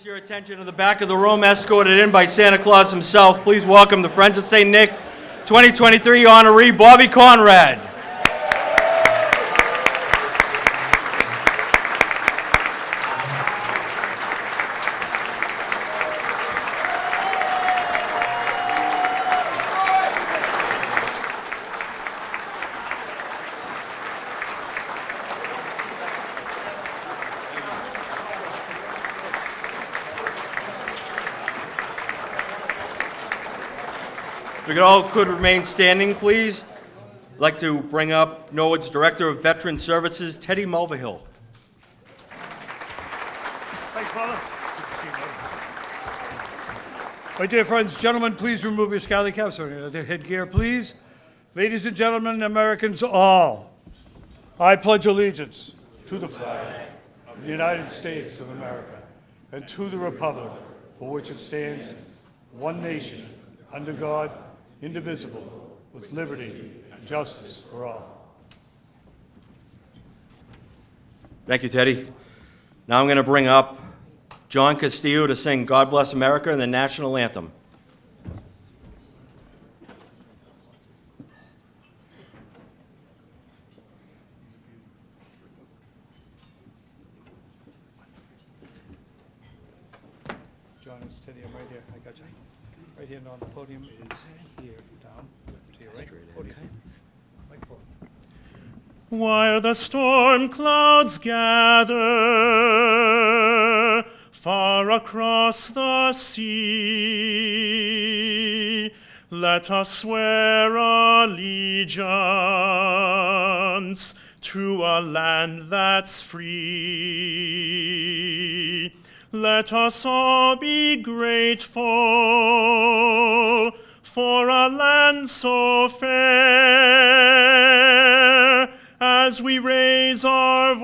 Your attention to the back of the room, escorted in by Santa Claus himself. Please welcome the Friends of St. Nick 2023 honoree, Bobby Conrad. If we all could remain standing, please. I'd like to bring up Norwood's Director of Veteran Services, Teddy Mulvihill. Thanks, Father. My dear friends, gentlemen, please remove your scally caps or their headgear, please. Ladies and gentlemen, Americans all, I pledge allegiance to the flag of the United States of America and to the republic for which it stands, one nation, under God, indivisible, with liberty and justice for all. Thank you, Teddy. Now I'm going to bring up John Castillo to sing God Bless America and the national anthem. John, it's Teddy, I'm right here. I got you. Right hand on the podium is here, down to your right. Podium. Microphone. While the storm clouds gather far across the sea, let us swear allegiance to a land that's free. Let us all be grateful for a land so fair, as we raise our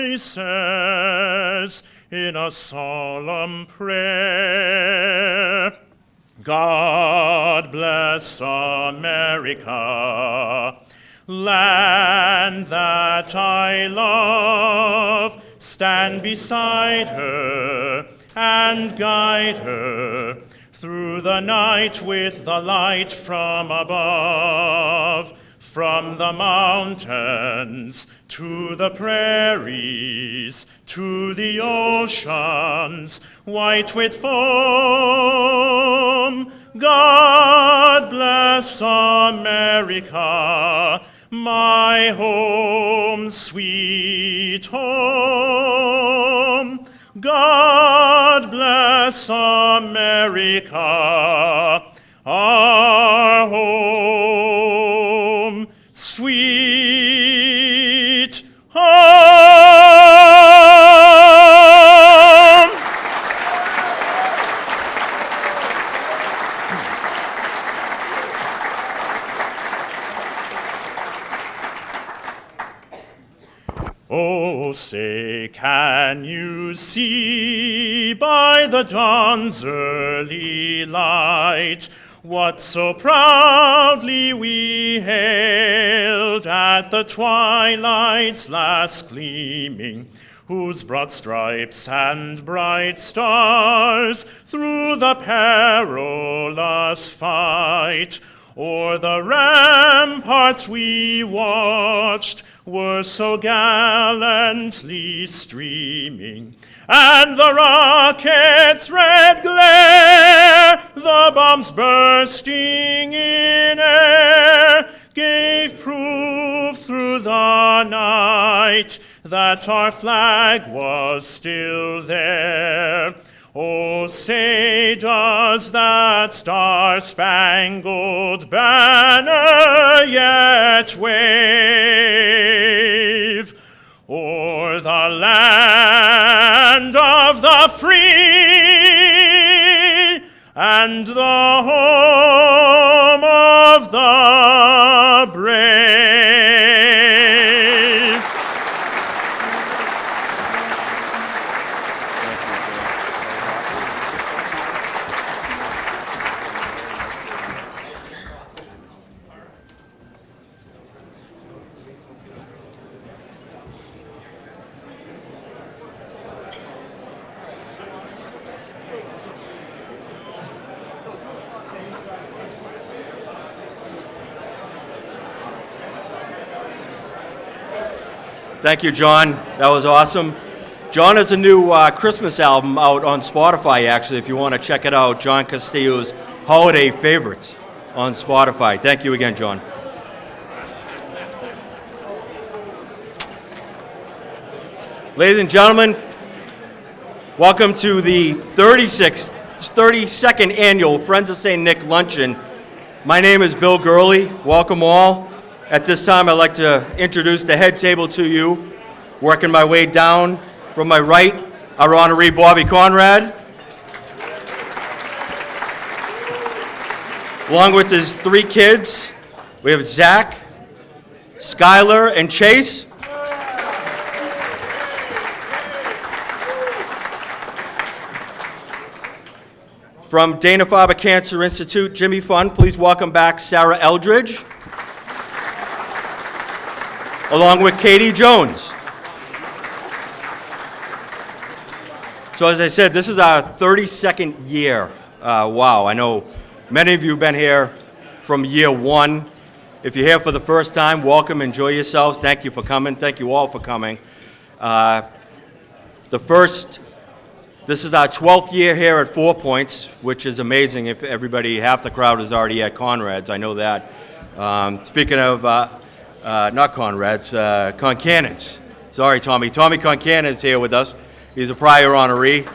voices in a solemn prayer. God bless America, land that I love. Stand beside her and guide her through the night with the light from above. From the mountains to the prairies, to the oceans, white with foam. God bless America, my home, sweet home. God bless America, our home, sweet home. Oh, say, can you see by the dawn's early light what so proudly we hailed at the twilight's last gleaming, whose broad stripes and bright stars through the perilous fight o'er the ramparts we watched were so gallantly streaming, and the rocket's red glare, the bombs bursting in air, gave proof through the night that our flag was still there. Oh, say, does that star-spangled banner yet wave o'er the land of the free and the home of the brave? Thank you, John. That was awesome. John has a new Christmas album out on Spotify, actually, if you want to check it out. John Castillo's Holiday Favorites on Spotify. Thank you again, John. Ladies and gentlemen, welcome to the 32nd annual Friends of St. Nick Luncheon. My name is Bill Gurley. Welcome all. At this time, I'd like to introduce the head table to you. Working my way down from my right, our honoree Bobby Conrad, along with his 3 kids. We have Zach, Skylar, and Chase. From Dana-Farber Cancer Institute, Jimmy Fund, please welcome back Sarah Eldridge, along with Katie Jones. So as I said, this is our 32nd year. Wow, I know many of you have been here from year 1. If you're here for the first time, welcome, enjoy yourselves. Thank you for coming. Thank you all for coming. This is our 12th year here at 4 Points, which is amazing. If half the crowd is already at Conrad's, I know that. Speaking of, not Conrad's, Concannon's. Sorry, Tommy. Tommy Concannon's here with us. He's a prior honoree.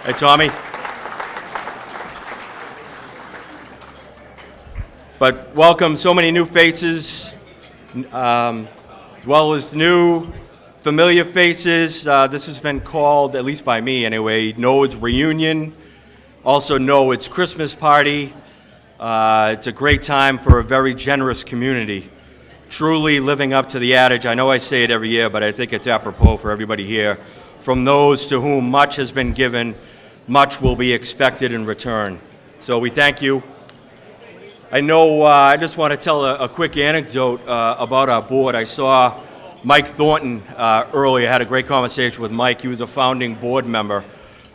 Hey, Tommy. But welcome so many new faces, as well as new familiar faces. This has been called, at least by me anyway, Noah's Reunion. Also Noah's Christmas Party. It's a great time for a very generous community. Truly living up to the adage, I know I say it every year, but I think it's apropos for everybody here. From those to whom much has been given, much will be expected in return. So we thank you. I know, I just want to tell a quick anecdote about our board. I saw Mike Thornton earlier. I had a great conversation with Mike. He was a founding board member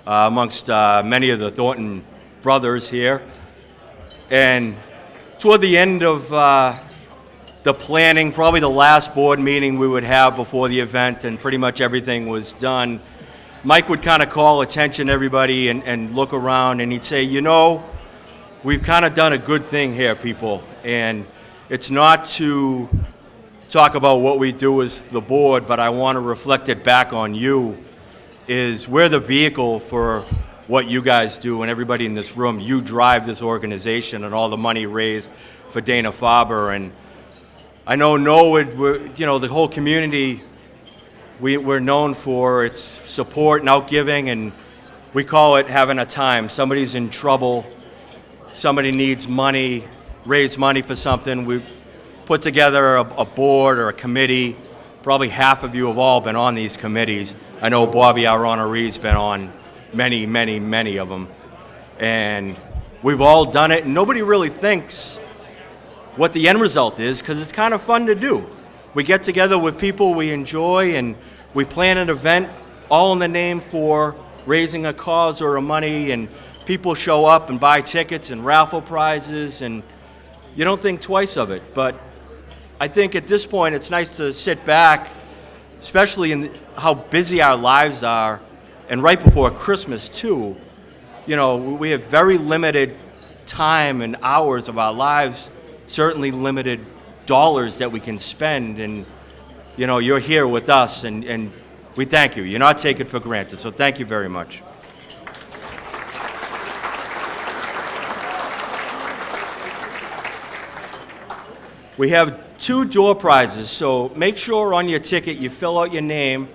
amongst many of the Thornton brothers here. And toward the end of the planning, probably the last board meeting we would have before the event and pretty much everything was done, Mike would kind of call attention to everybody and look around, and he'd say, you know, we've kind of done a good thing here, people, and it's not to talk about what we do as the board, but I want to reflect it back on you, is we're the vehicle for what you guys do, and everybody in this room. You drive this organization and all the money raised for Dana-Farber, and I know the whole community, we're known for its support and outgiving, and we call it having a time. Somebody's in trouble, somebody needs money, raise money for something. We put together a board or a committee. Probably half of you have all been on these committees. I know Bobby, our honoree's been on many, many, many of them. And we've all done it, and nobody really thinks what the end result is, because it's kind of fun to do. We get together with people we enjoy, and we plan an event all in the name for raising a cause or a money, and people show up and buy tickets and raffle prizes, and you don't think twice of it. But I think at this point it's nice to sit back, especially in how busy our lives are, and right before Christmas too. You know, we have very limited time and hours of our lives, certainly limited dollars that we can spend, and you know, you're here with us, and we thank you. You're not taken for granted, so thank you very much. We have 2 door prizes, so make sure on your ticket you fill out your name,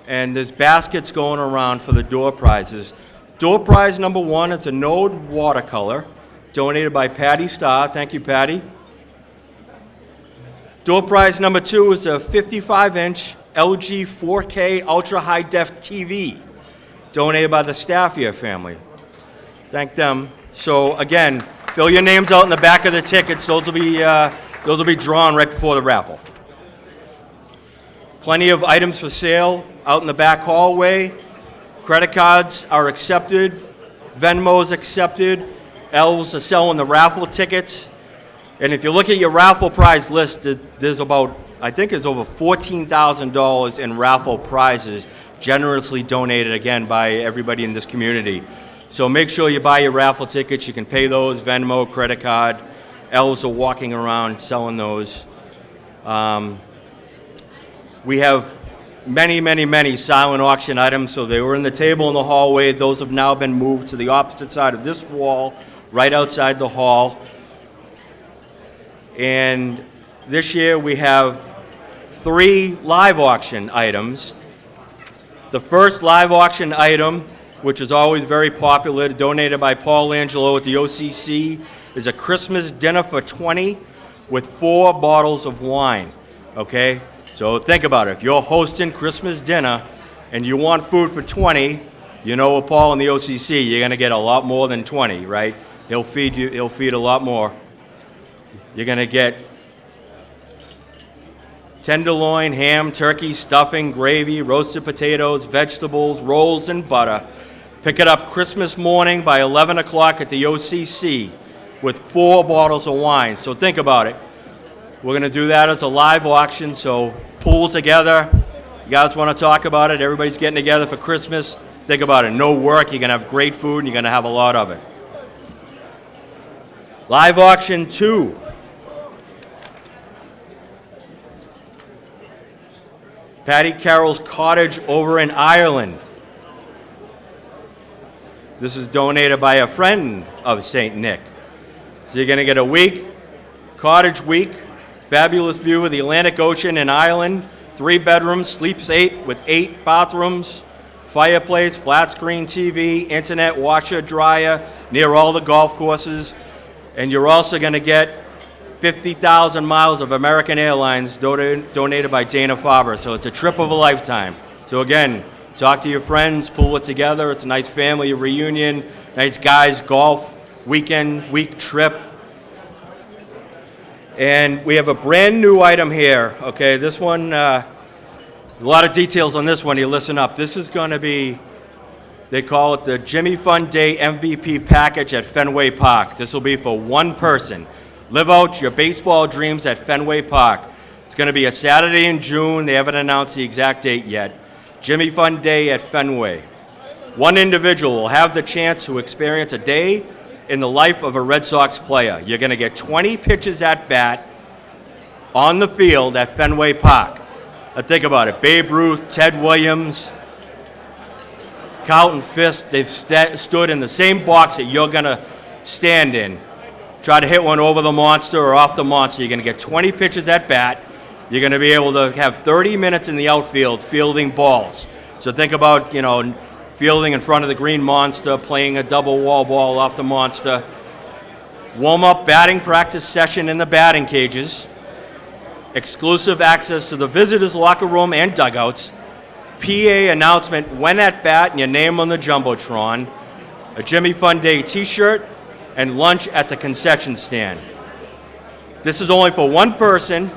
and there's baskets going around for the door prizes. Door prize number 1 is a Node watercolor, donated by Patty Starr. Thank you, Patty. Door prize number 2 is a 55-inch LG 4K Ultra High Def TV, donated by the Staffier family. Thank them. So again, fill your names out in the back of the tickets. Those will be drawn right before the raffle. Plenty of items for sale out in the back hallway. Credit cards are accepted. Venmo's accepted. Elves are selling the raffle tickets. And if you look at your raffle prize list, there's about I think it's over $14,000 in raffle prizes generously donated, again, by everybody in this community. So make sure you buy your raffle tickets. You can pay those, Venmo, credit card. Elves are walking around selling those. We have many, many, many silent auction items. So they were in the table in the hallway. Those have now been moved to the opposite side of this wall, right outside the hall. And this year we have 3 live auction items. The first live auction item, which is always very popular, donated by Paul Angelo at the OCC, is a Christmas dinner for 20 with 4 bottles of wine, okay? So think about it. If you're hosting Christmas dinner and you want food for 20, you know with Paul and the OCC, you're gonna get a lot more than 20, right? He'll feed you, he'll feed a lot more. You're gonna get tenderloin, ham, turkey, stuffing, gravy, roasted potatoes, vegetables, rolls, and butter. Pick it up Christmas morning by 11 o'clock at the OCC with 4 bottles of wine. So think about it. We're going to do that as a live auction, so pool together. You guys want to talk about it? Everybody's getting together for Christmas. Think about it. No work. You're going to have great food, and you're going to have a lot of it. Live auction 2. Patty Carroll's Cottage over in Ireland. This is donated by a friend of St. Nick. So you're going to get a week, cottage week, fabulous view of the Atlantic Ocean in Ireland, 3 bedrooms, sleeps 8 with 8 bathrooms, fireplace, flat screen TV, internet, washer, dryer, near all the golf courses. And you're also going to get 50,000 miles of American Airlines donated by Dana-Farber. So it's a trip of a lifetime. So again, talk to your friends, pull it together. It's a nice family reunion, nice guys golf week trip. And we have a brand new item here. Okay, this one, a lot of details on this one. You listen up. This is going to be, they call it the Jimmy Fun Day MVP package at Fenway Park. This will be for one person. Live out your baseball dreams at Fenway Park. It's going to be a Saturday in June. They haven't announced the exact date yet. Jimmy Fun Day at Fenway. One individual will have the chance to experience a day in the life of a Red Sox player. You're going to get 20 pitches at bat on the field at Fenway Park. Now think about it. Babe Ruth, Ted Williams, Carlton Fisk, they've stood in the same box that you're going to stand in. Try to hit one over the monster or off the monster. You're going to get 20 pitches at bat. You're going to be able to have 30 minutes in the outfield fielding balls. So think about, fielding in front of the green monster, playing a double wall ball off the monster. Warm-up batting practice session in the batting cages. Exclusive access to the visitors' locker room and dugouts. PA announcement when at bat and your name on the Jumbotron. A Jimmy Fun Day t-shirt and lunch at the concession stand. This is only for one person.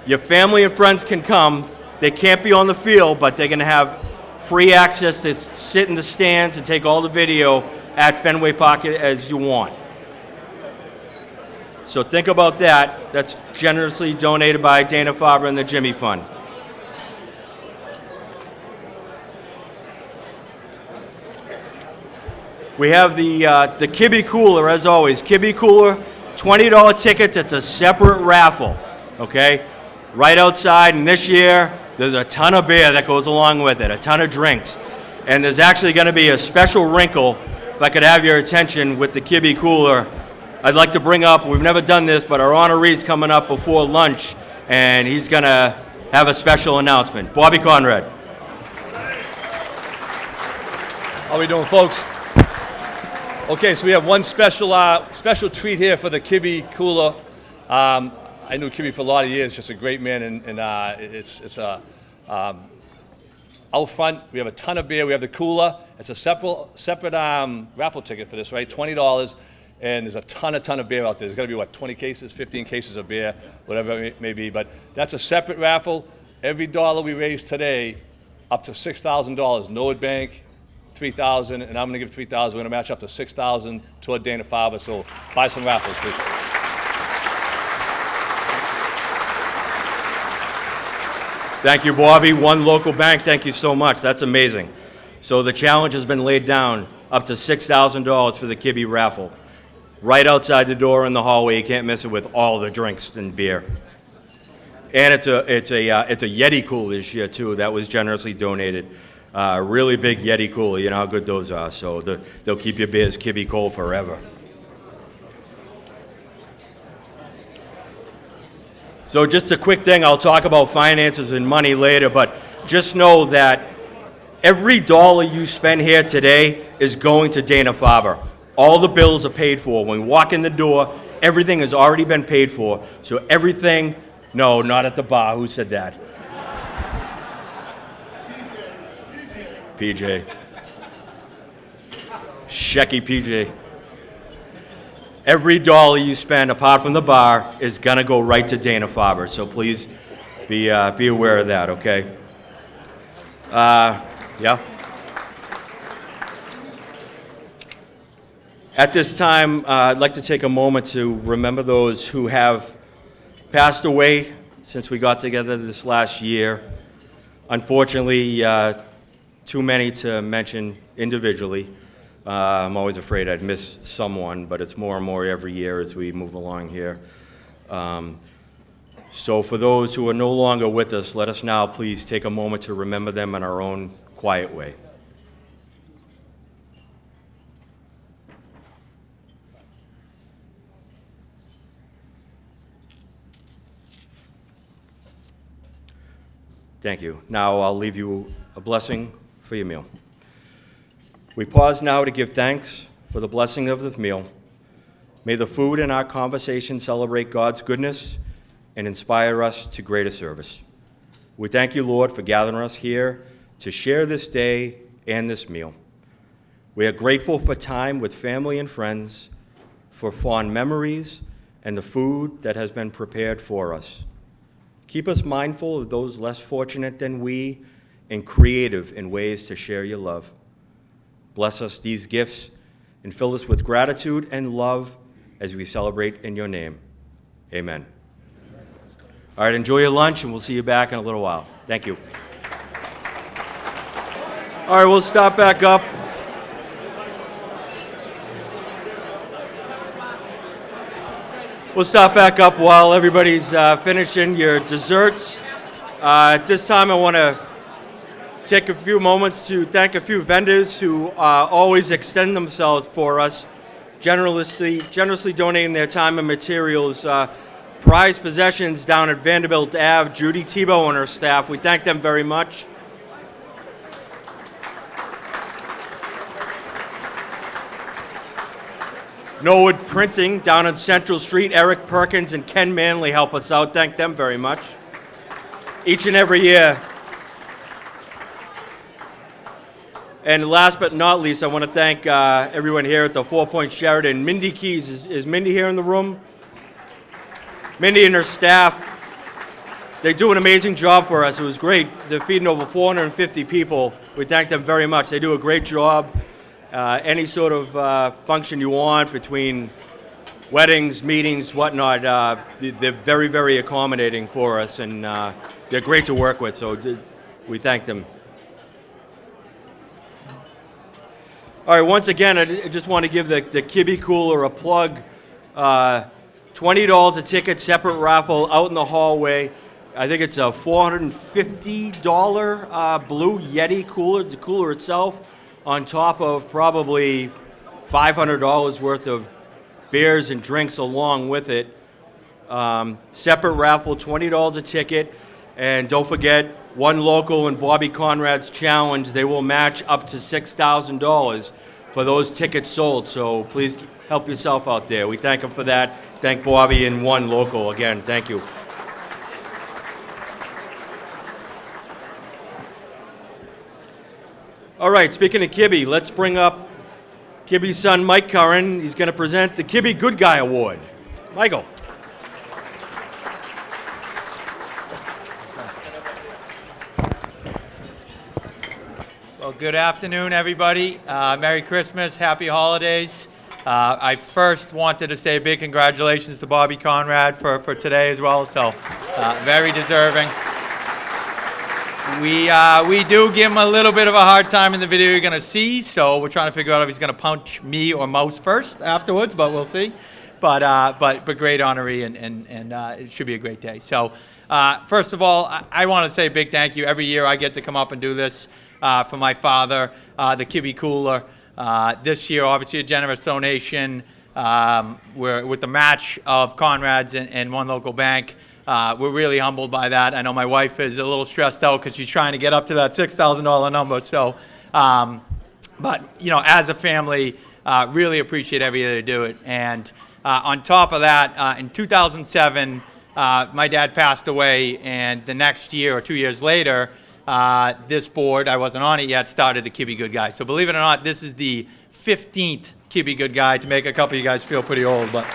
Your family and friends can come. They can't be on the field, but they're going to have free access to sit in the stands and take all the video at Fenway Park as you want. So think about that. That's generously donated by Dana-Farber and the Jimmy Fund. We have the Kibbe Cooler, as always. Kibbe Cooler, $20 tickets. It's a separate raffle, okay? Right outside, and this year, there's a ton of beer that goes along with it, a ton of drinks. And there's actually going to be a special wrinkle, if I could have your attention, with the Kibbe Cooler. I'd like to bring up, we've never done this, but our honoree's coming up before lunch, and he's going to have a special announcement. Bobby Conrad. How we doing, folks? Okay, so we have one special treat here for the Kibbe Cooler. I knew Kibbe for a lot of years, just a great man, and it's out front. We have a ton of beer. We have the cooler. It's a separate raffle ticket for this, right? $20, and there's a ton of beer out there. There's got to be 20 cases, 15 cases of beer, whatever it may be. But that's a separate raffle. Every dollar we raise today, up to $6,000. Norwood Bank, $3,000, and I'm going to give $3,000. We're going to match up to $6,000 toward Dana-Farber. So buy some raffles, please. Thank you, Bobby. One local bank, thank you so much. That's amazing. So the challenge has been laid down, up to $6,000 for the Kibbe raffle. Right outside the door in the hallway, you can't miss it with all the drinks and beer. And it's a Yeti cooler this year too. That was generously donated. Really big Yeti cooler. You know how good those are. So they'll keep your beers Kibbe cold forever. So just a quick thing. I'll talk about finances and money later, but just know that every dollar you spend here today is going to Dana-Farber. All the bills are paid for. When we walk in the door, everything has already been paid for. So everything, no, not at the bar. Who said that? PJ. Shecky PJ. Every dollar you spend, apart from the bar, is going to go right to Dana-Farber. So please be aware of that, okay? Yeah. At this time, I'd like to take a moment to remember those who have passed away since we got together this last year. Unfortunately, too many to mention individually. I'm always afraid I'd miss someone, but it's more and more every year as we move along here. So for those who are no longer with us, let us now please take a moment to remember them in our own quiet way. Thank you. Now I'll leave you a blessing for your meal. We pause now to give thanks for the blessing of the meal. May the food and our conversation celebrate God's goodness and inspire us to greater service. We thank you, Lord, for gathering us here to share this day and this meal. We are grateful for time with family and friends, for fond memories, and the food that has been prepared for us. Keep us mindful of those less fortunate than we and creative in ways to share your love. Bless us these gifts and fill us with gratitude and love as we celebrate in your name. Amen. All right, enjoy your lunch, and we'll see you back in a little while. Thank you. All right, we'll start back up. We'll start back up while everybody's finishing your desserts. At this time, I want to take a few moments to thank a few vendors who always extend themselves for us, generously donating their time and materials. Prized Possessions down at Vanderbilt Ave, Judy Tebow and her staff. We thank them very much. Norwood Printing down on Central Street, Eric Perkins and Ken Manley help us out. Thank them very much. Each and every year. And last but not least, I want to thank everyone here at the 4 Point Sheraton. Mindy Keys, is Mindy here in the room? Mindy and her staff, they do an amazing job for us. It was great. They're feeding over 450 people. We thank them very much. They do a great job. Any sort of function you want between weddings, meetings, whatnot, they're very, very accommodating for us, and they're great to work with, so we thank them. All right, once again, I just want to give the Kibbe Cooler a plug. $20 a ticket, separate raffle, out in the hallway. I think it's a $450 blue Yeti cooler, the cooler itself, on top of probably $500 worth of beers and drinks along with it. Separate raffle, $20 a ticket. And don't forget, One Local and Bobby Conrad's challenge, they will match up to $6,000 for those tickets sold. So please help yourself out there. We thank them for that. Thank Bobby and One Local again. Thank you. All right, speaking of Kibbe, let's bring up Kibbe's son, Mike Curran. He's going to present the Kibbe Good Guy Award. Michael. Well, good afternoon, everybody. Merry Christmas, Happy Holidays. I first wanted to say a big congratulations to Bobby Conrad for today as well, so very deserving. We do give him a little bit of a hard time in the video you're going to see, so we're trying to figure out if he's going to punch me or Mouse first afterwards, but we'll see. But great honoree, and it should be a great day. So, first of all, I want to say a big thank you. Every year I get to come up and do this for my father, the Kibbe Cooler. This year, obviously, a generous donation. We're with the match of Conrad's and one local bank. We're really humbled by that. I know my wife is a little stressed out because she's trying to get up to that $6,000 number. So, but you know, as a family, really appreciate every year they do it. And on top of that, in 2007, my dad passed away, and the next year or 2 years later, this board, I wasn't on it yet, started the Kibbe Good Guy. So believe it or not, this is the 15th Kibbe Good Guy, to make a couple of you guys feel pretty old, but.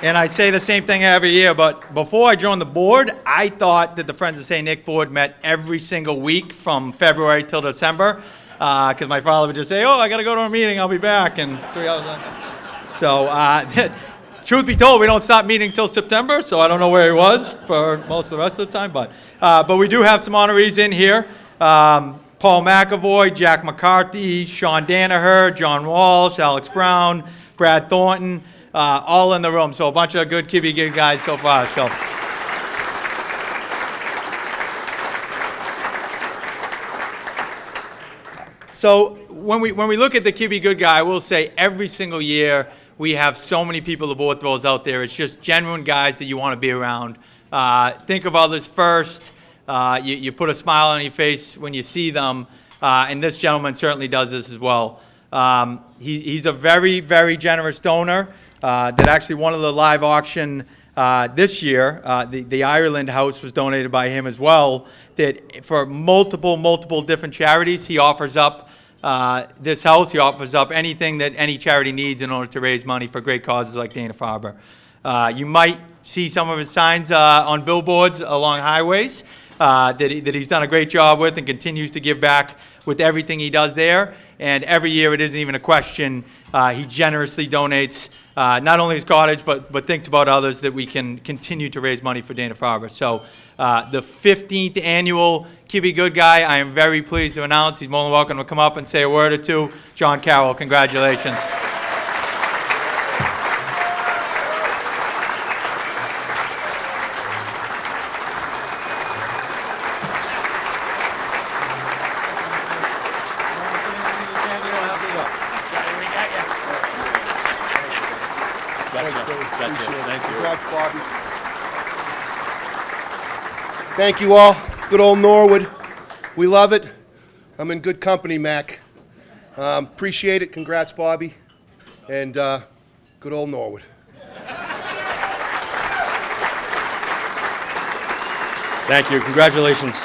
And I say the same thing every year, but before I joined the board, I thought that the Friends of St. Nick board met every single week from February till December, because my father would just say, oh, I got to go to a meeting, I'll be back, and 3 hours later. So, truth be told, we don't stop meeting till September, so I don't know where he was for most of the rest of the time, but we do have some honorees in here. Paul McAvoy, Jack McCarthy, Sean Danaher, John Walsh, Alex Brown, Brad Thornton, all in the room. So a bunch of good Kibbe Good guys so far. So when we look at the Kibbe Good Guy, I will say every single year we have so many people the board throws out there. It's just genuine guys that you want to be around. Think of others first. You put a smile on your face when you see them, and this gentleman certainly does this as well. He's a very, very generous donor. That actually won the live auction this year. The Ireland house was donated by him as well. That for multiple different charities, he offers up this house. He offers up anything that any charity needs in order to raise money for great causes like Dana-Farber. You might see some of his signs on billboards along highways that he's done a great job with and continues to give back with everything he does there. And every year, it isn't even a question. He generously donates not only his cottage, but thinks about others that we can continue to raise money for Dana-Farber. So the 15th annual Kibbe Good Guy, I am very pleased to announce. He's more than welcome to come up and say a word or two. John Carroll, congratulations. Thank you all. Good old Norwood. We love it. I'm in good company, Mac. Appreciate it. Congrats, Bobby. And good old Norwood. Thank you. Congratulations.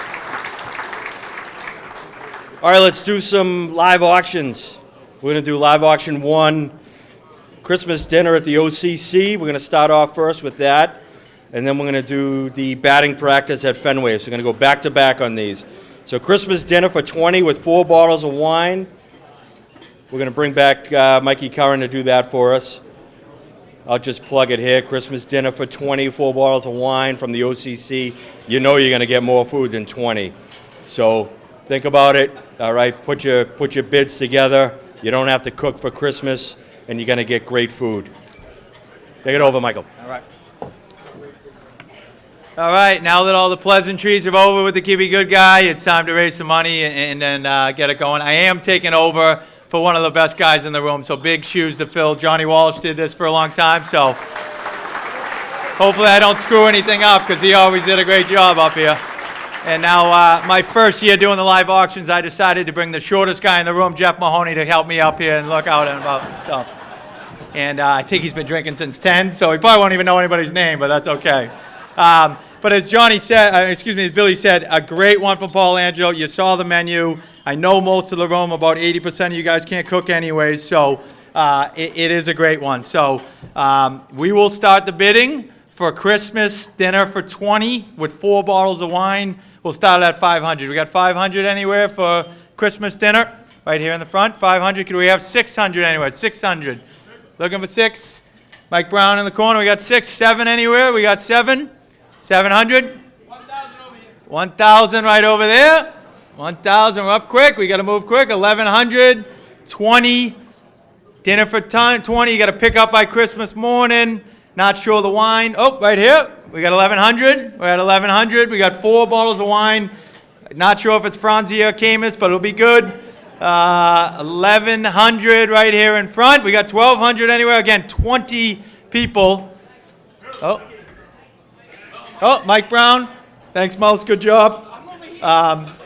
All right, let's do some live auctions. We're going to do live auction 1, Christmas dinner at the OCC. We're going to start off first with that. And then we're going to do the batting practice at Fenway. So we're going to go back to back on these. So Christmas dinner for 20 with 4 bottles of wine. We're going to bring back Mikey Curran to do that for us. I'll just plug it here. Christmas dinner for 20, 4 bottles of wine from the OCC. You know you're going to get more food than 20. So think about it. All right, put your bids together. You don't have to cook for Christmas, and you're going to get great food. Take it over, Michael. All right. All right, now that all the pleasantries are over with the Kibbe Good Guy, it's time to raise some money and then get it going. I am taking over for one of the best guys in the room, so big shoes to fill. Johnny Walsh did this for a long time, so hopefully I don't screw anything up because he always did a great job up here. And now my first year doing the live auctions, I decided to bring the shortest guy in the room, Jeff Mahoney, to help me up here and look out and about. So. And I think he's been drinking since 10, so he probably won't even know anybody's name, but that's okay. But as Johnny said, as Billy said, a great one from Paul Angelo. You saw the menu. I know most of the room, about 80% of you guys can't cook anyways, so it is a great one. So we will start the bidding for Christmas dinner for 20 with 4 bottles of wine. We'll start at 500. We got 500 anywhere for Christmas dinner? Right here in the front, 500. Could we have 600 anywhere? 600. Looking for 6. Mike Brown in the corner. We got 6. 7 anywhere? We got 7. 700? 1,000 right over there. 1,000, we're up quick. We got to move quick. 1,100, 20. Dinner for 20. You got to pick up by Christmas morning. Not sure the wine. Oh, right here. We got 1,100. We're at 1,100. We got 4 bottles of wine. Not sure if it's Franzia or Camus, but it'll be good. 1,100 right here in front. We got 1,200 anywhere. Again, 20 people. Oh, Mike Brown. Thanks, Mouse. Good job.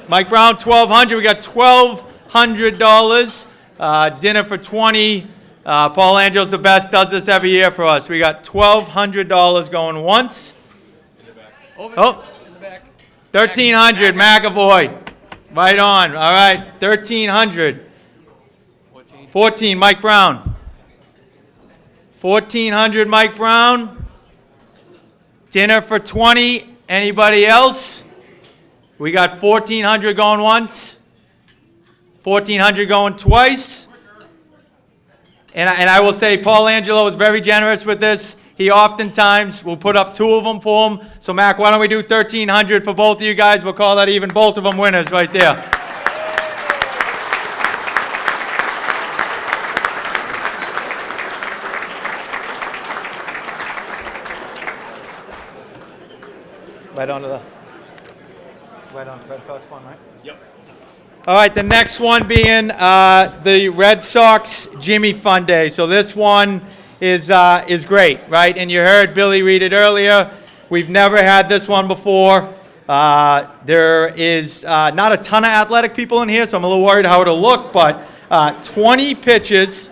Mike Brown, 1,200. We got $1,200. Dinner for 20. Paul Angelo's the best. Does this every year for us. We got $1,200 going once. Oh, 1,300. McAvoy. Right on. All right, 1,300. 14. Mike Brown. 1,400. Mike Brown. Dinner for 20. Anybody else? We got 1,400 going once. 1,400 going twice. And I will say Paul Angelo is very generous with this. He oftentimes will put up 2 of them for him. So, Mac, why don't we do 1,300 for both of you guys? We'll call that even. Both of them winners right there. Right on the Red Sox one, right? Yep. All right, the next one being the Red Sox Jimmy Fund Day. So this one is great, right? And you heard Billy read it earlier. We've never had this one before. There is not a ton of athletic people in here, so I'm a little worried how it'll look, but 20 pitches,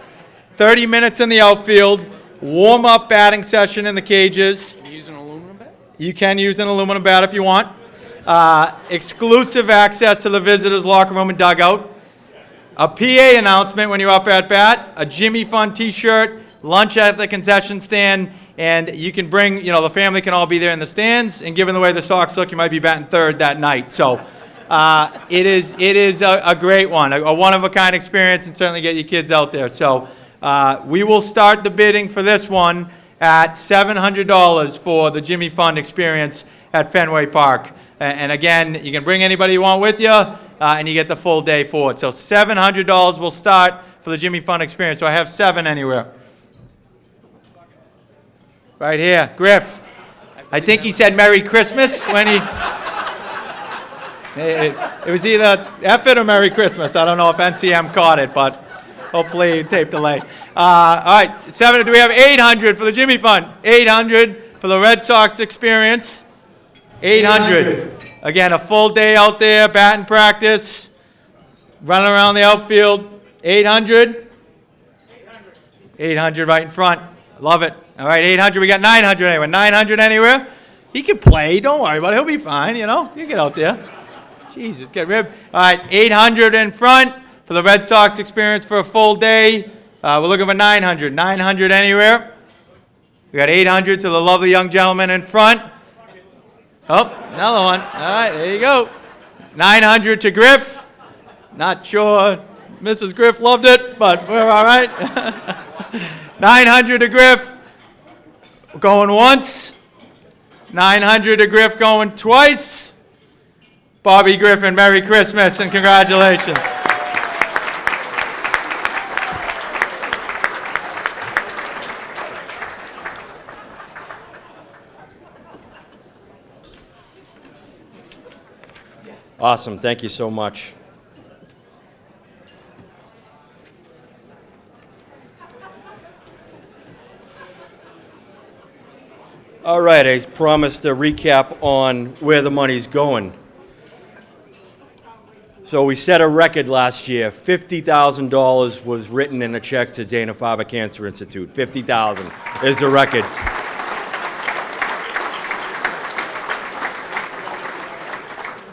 30 minutes in the outfield, warm-up batting session in the cages. Can you use an aluminum bat? You can use an aluminum bat if you want. Exclusive access to the visitors' locker room and dugout. A PA announcement when you're up at bat. A Jimmy Fund T-shirt. Lunch at the concession stand. And you can bring, the family can all be there in the stands. And given the way the Sox look, you might be batting third that night. So it is a great one. A one-of-a-kind experience, and certainly get your kids out there. So we will start the bidding for this one at $700 for the Jimmy Fund experience at Fenway Park. And again, you can bring anybody you want with you, and you get the full day for it. So $700 will start for the Jimmy Fund experience. So I have 7 anywhere. Right here, Griff. I think he said Merry Christmas when he... It was either F it or Merry Christmas. I don't know if NCM caught it, but hopefully tape delay. All right, 7. Do we have 800 for the Jimmy Fund? 800 for the Red Sox experience. 800. Again, a full day out there, batting practice, running around the outfield. 800. 800 right in front. Love it. All right, 800. We got 900 anywhere. 900 anywhere. He can play. Don't worry about it. He'll be fine, You get out there. Jesus, get ribbed. All right, 800 in front for the Red Sox experience for a full day. We're looking for 900. 900 anywhere. We got 800 to the lovely young gentleman in front. Oh, another one. All right, there you go. 900 to Griff. Not sure Mrs. Griff loved it, but we're all right. 900 to Griff. Going once. 900 to Griff going twice. Bobby Griffin, Merry Christmas and congratulations. Awesome. Thank you so much. All right, I promised a recap on where the money's going. So we set a record last year. $50,000 was written in a check to Dana-Farber Cancer Institute. $50,000 is the record.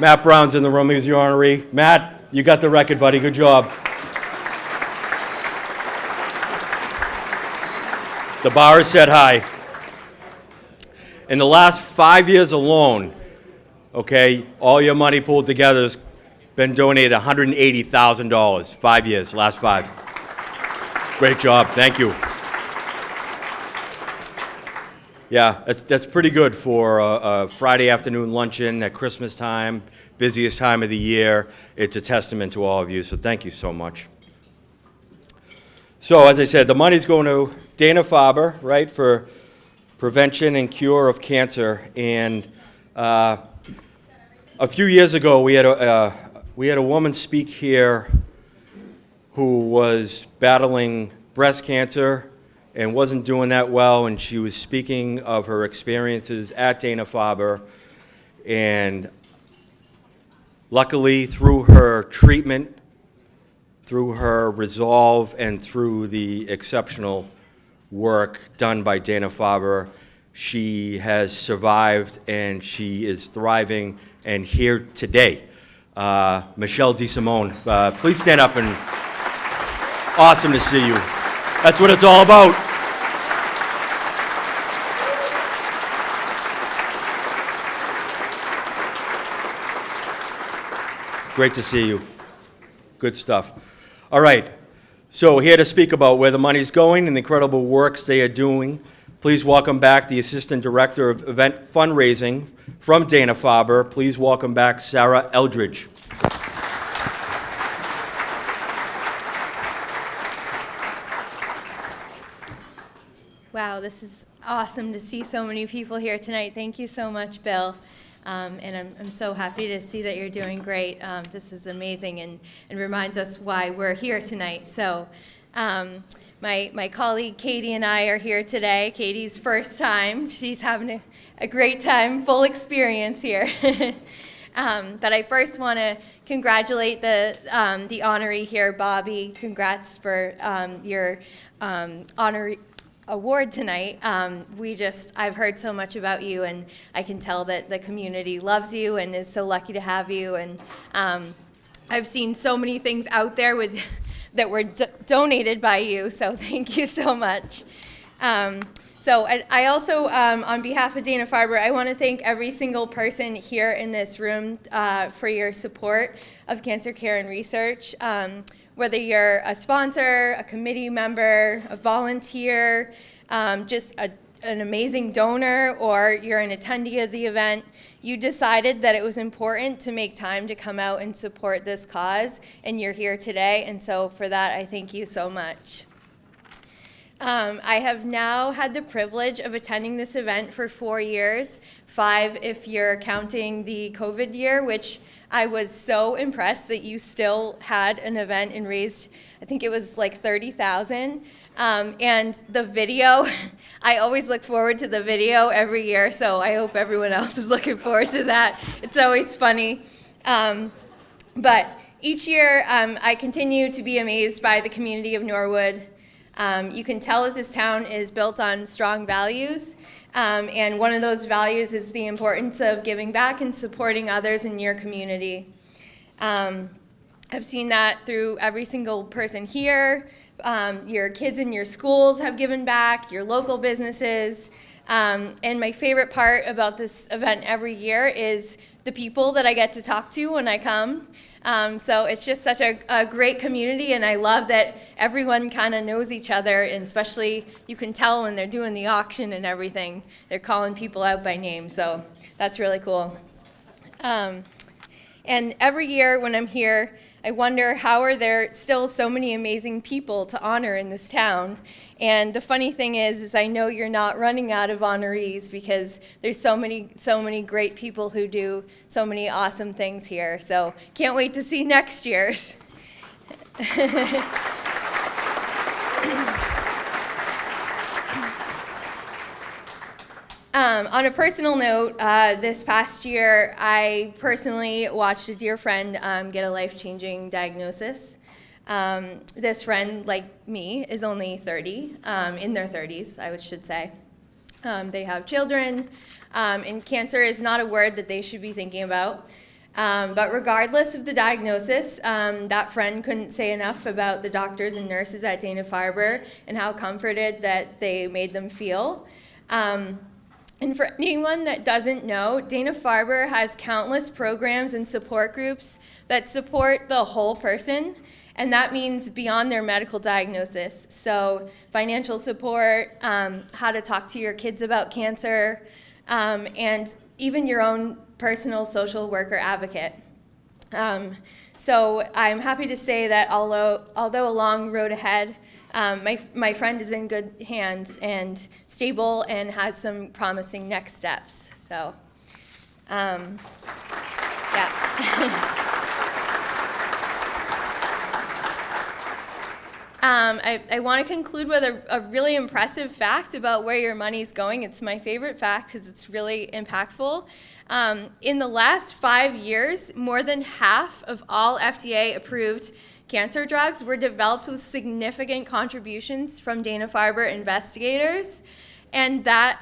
Matt Brown's in the room. He's your honoree. Matt, you got the record, buddy. Good job. The bar is set high. In the last 5 years alone, okay, all your money pulled together has been donated $180,000. 5 years, last 5. Great job. Thank you. Yeah, that's pretty good for a Friday afternoon luncheon at Christmas time, busiest time of the year. It's a testament to all of you, so thank you so much. So, as I said, the money's going to Dana-Farber, right, for prevention and cure of cancer. And a few years ago, we had a woman speak here who was battling breast cancer and wasn't doing that well, and she was speaking of her experiences at Dana-Farber. And luckily, through her treatment, through her resolve, and through the exceptional work done by Dana-Farber, she has survived and she is thriving and here today. Michelle DeSimone, please stand up, and awesome to see you. That's what it's all about. Great to see you. Good stuff. All right. So here to speak about where the money's going and the incredible works they are doing, please welcome back the Assistant Director of Event Fundraising from Dana-Farber. Please welcome back Sarah Eldridge. Wow, this is awesome to see so many people here tonight. Thank you so much, Bill. And I'm so happy to see that you're doing great. This is amazing and reminds us why we're here tonight. So my colleague Katie and I are here today. Katie's first time. She's having a great time, full experience here. But I first want to congratulate the honoree here, Bobby. Congrats for your honor award tonight. I've heard so much about you, and I can tell that the community loves you and is so lucky to have you. And I've seen so many things out there that were donated by you, so thank you so much. So I also, on behalf of Dana-Farber, I want to thank every single person here in this room for your support of cancer care and research. Whether you're a sponsor, a committee member, a volunteer, just an amazing donor, or you're an attendee of the event, you decided that it was important to make time to come out and support this cause, and you're here today, and so for that, I thank you so much. I have now had the privilege of attending this event for 4 years, 5 if you're counting the COVID year, which I was so impressed that you still had an event and raised, I think it was like 30,000. And the video, I always look forward to the video every year, so I hope everyone else is looking forward to that. It's always funny. But each year, I continue to be amazed by the community of Norwood. You can tell that this town is built on strong values. And one of those values is the importance of giving back and supporting others in your community. I've seen that through every single person here. Your kids in your schools have given back, your local businesses. And my favorite part about this event every year is the people that I get to talk to when I come. So it's just such a great community, and I love that everyone kind of knows each other, and especially you can tell when they're doing the auction and everything. They're calling people out by name, so that's really cool. And every year when I'm here, I wonder how are there still so many amazing people to honor in this town. And the funny thing is I know you're not running out of honorees because there's so many great people who do so many awesome things here. So can't wait to see next year's. On a personal note, this past year, I personally watched a dear friend get a life-changing diagnosis. This friend, like me, is only 30, in their 30s, I should say. They have children, and cancer is not a word that they should be thinking about. But regardless of the diagnosis, that friend couldn't say enough about the doctors and nurses at Dana-Farber and how comforted that they made them feel. And for anyone that doesn't know, Dana-Farber has countless programs and support groups that support the whole person. And that means beyond their medical diagnosis. So financial support, how to talk to your kids about cancer, and even your own personal social worker advocate. So I'm happy to say that although a long road ahead, my friend is in good hands and stable and has some promising next steps. So, yeah. I want to conclude with a really impressive fact about where your money's going. It's my favorite fact because it's really impactful. In the last 5 years, more than half of all FDA-approved cancer drugs were developed with significant contributions from Dana-Farber investigators. And that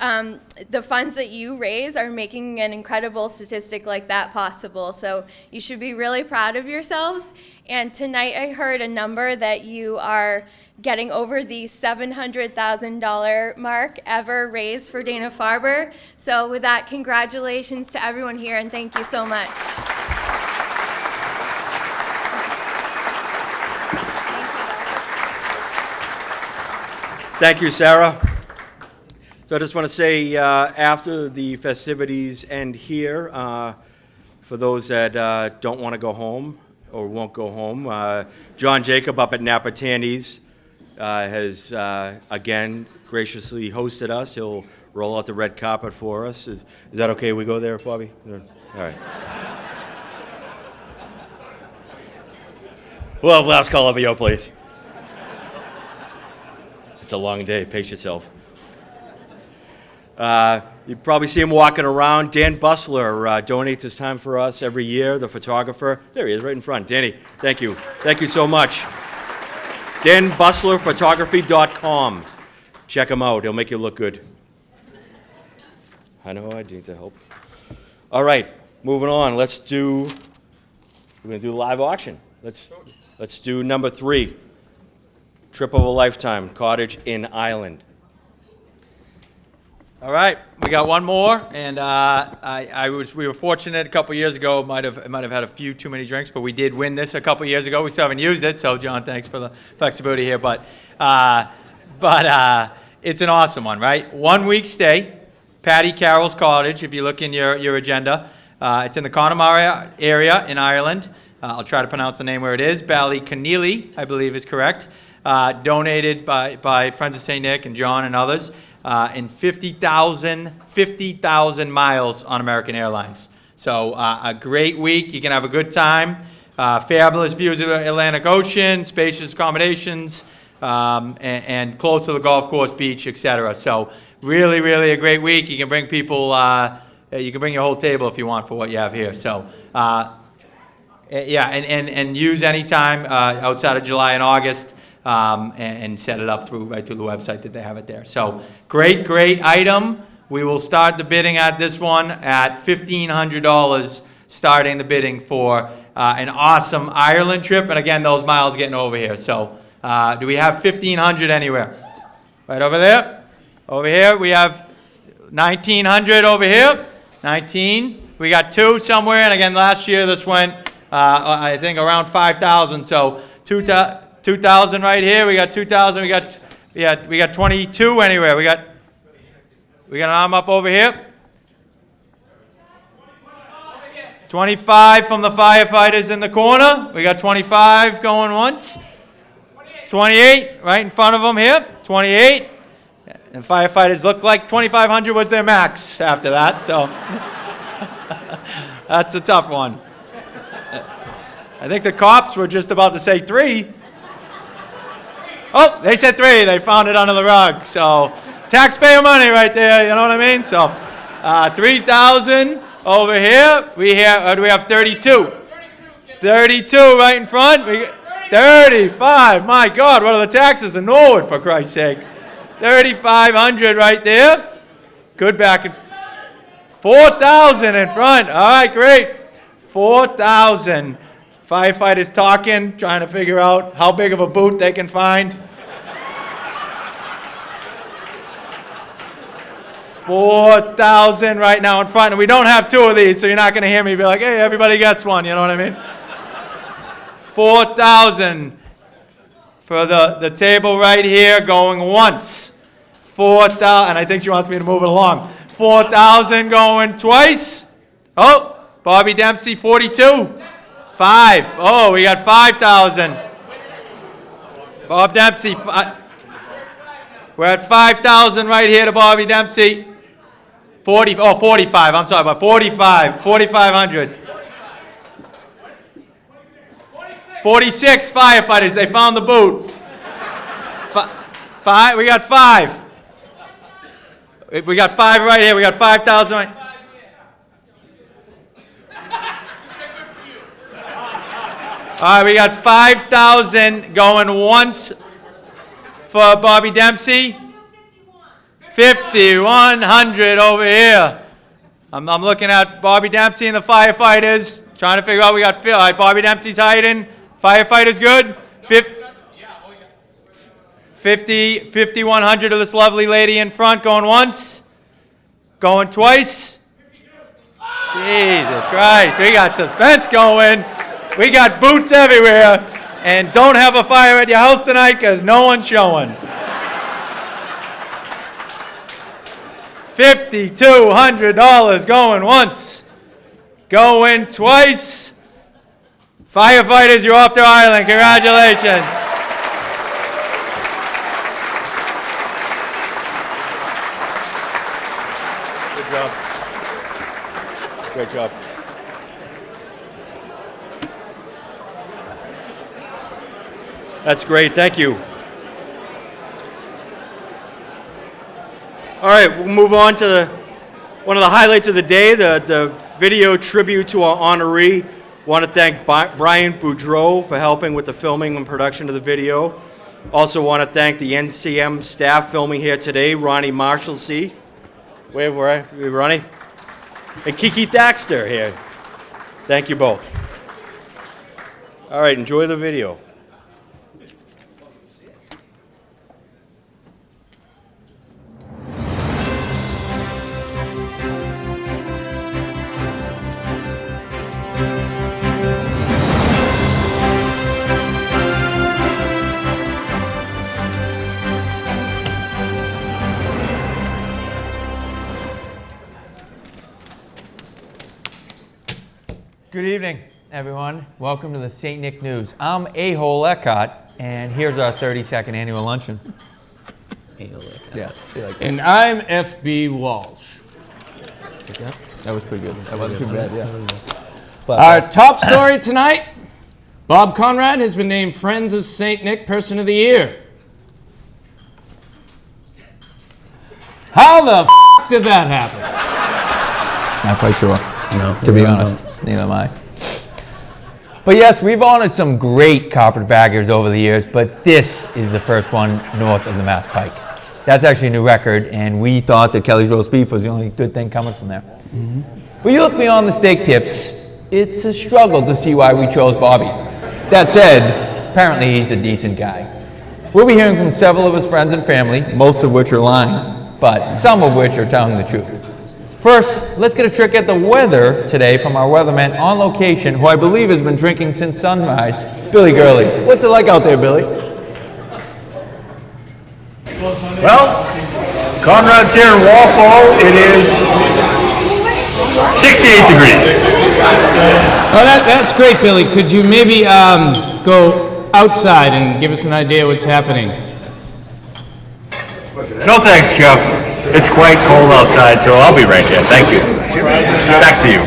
the funds that you raise are making an incredible statistic like that possible. So you should be really proud of yourselves. And tonight I heard a number that you are getting over the $700,000 mark ever raised for Dana-Farber. So with that, congratulations to everyone here, and thank you so much. Thank you, Sarah. So I just want to say, after the festivities end here, for those that don't want to go home or won't go home, John Jacob up at Napa Tandy's has again graciously hosted us. He'll roll out the red carpet for us. Is that okay? We go there, Bobby? All right. Well, last call over your place. It's a long day. Pace yourself. You probably see him walking around. Dan Bustler donates his time for us every year, the photographer. There he is, right in front. Danny, thank you. Thank you so much. DanBustlerPhotography.com. Check him out. He'll make you look good. I know I need the help. All right, moving on. We're going to do a live auction. Let's do number 3. Trip of a lifetime, cottage in Ireland. All right, we got one more, and we were fortunate a couple years ago. Might have had a few too many drinks, but we did win this a couple years ago. We still haven't used it, so John, thanks for the flexibility here. But it's an awesome one, right? 1 week stay, Patty Carroll's Cottage. If you look in your agenda, it's in the Connemara area in Ireland. I'll try to pronounce the name where it is. Ballyconneely, I believe, is correct. Donated by Friends of St. Nick and John and others. And 50,000 miles on American Airlines. So a great week. You can have a good time. Fabulous views of the Atlantic Ocean, spacious accommodations, and close to the golf course, beach, etc. So really, really a great week. You can bring people. You can bring your whole table if you want for what you have here. So yeah, and use any time outside of July and August. And set it up right through the website that they have it there. So great item. We will start the bidding at this one at $1,500, starting the bidding for an awesome Ireland trip. And again, those miles getting over here. So do we have 1,500 anywhere? Right over there? Over here, we have 1,900 over here. 19. We got 2 somewhere. And again, last year this went, I think, around 5,000. So 2,000 right here. We got 2,000. We got 22 anywhere. We got an arm up over here. 25 from the firefighters in the corner. We got 25 going once. 28 right in front of them here. 28. And firefighters look like 2,500 was their max after that. So that's a tough one. I think the cops were just about to say 3. Oh, they said 3. They found it under the rug. So taxpayer money right there, you know what I mean? So 3,000 over here. Do we have 32? 32 right in front. 35. My God, what are the taxes in Norwood, for Christ's sake? 3,500 right there. Good back and 4,000 in front. All right, great. 4,000. Firefighters talking, trying to figure out how big of a boot they can find. 4,000 right now in front. And we don't have 2 of these, so you're not going to hear me be like, hey, everybody gets one. You know what I mean? 4,000. for the table right here, going once. 4,000, and I think she wants me to move it along. 4,000 going twice. Oh, Bobby Dempsey, 42. 5. Oh, we got 5,000. Bob Dempsey, we're at 5,000 right here to Bobby Dempsey. 45, I'm sorry, about 45, 4,500. 46 firefighters, they found the boot. Five, we got 5. We got 5 right here, we got 5,000 right. All right, we got 5,000 going once for Bobby Dempsey. 5,100 over here. I'm looking at Bobby Dempsey and the firefighters, trying to figure out we got. All right, Bobby Dempsey's hiding. Firefighters good. 5,100 of this lovely lady in front going once, going twice. Jesus Christ, we got suspense going. We got boots everywhere, and don't have a fire at your house tonight because no one's showing. $5,200 going once, going twice. Firefighters, you're off to Ireland. Congratulations. Good job. Great job. That's great. Thank you. All right, we'll move on to one of the highlights of the day, the video tribute to our honoree. Want to thank Brian Boudreau for helping with the filming and production of the video. Also want to thank the NCM staff filming here today, Ronnie Marshalsea. Wave, where are you, Ronnie? And Kiki Thaxter here. Thank you both. All right, enjoy the video. Good evening, everyone. Welcome to the St. Nick News. I'm A-Hole Eckhart, and here's our 32nd annual luncheon. Yeah. And I'm FB Walsh. That was pretty good. That wasn't too bad, yeah. Our top story tonight, Bob Conrad has been named Friends of St. Nick Person of the Year. How the f*** did that happen? Not quite sure. No. To be honest, neither am I. But yes, we've honored some great carpetbaggers over the years, but this is the first one north of the Mass Pike. That's actually a new record, and we thought that Kelly's Roast Beef was the only good thing coming from there. Mm-hmm. But you look beyond the steak tips, it's a struggle to see why we chose Bobby. That said, apparently he's a decent guy. We'll be hearing from several of his friends and family, most of which are lying, but some of which are telling the truth. First, let's get a trick at the weather today from our weatherman on location, who I believe has been drinking since sunrise, Billy Gurley. What's it like out there, Billy? Well, Conrad's here in Walpole. It is 68 degrees. Oh, that's great, Billy. Could you maybe go outside and give us an idea what's happening? No thanks, Jeff. It's quite cold outside, so I'll be right here. Thank you. Back to you.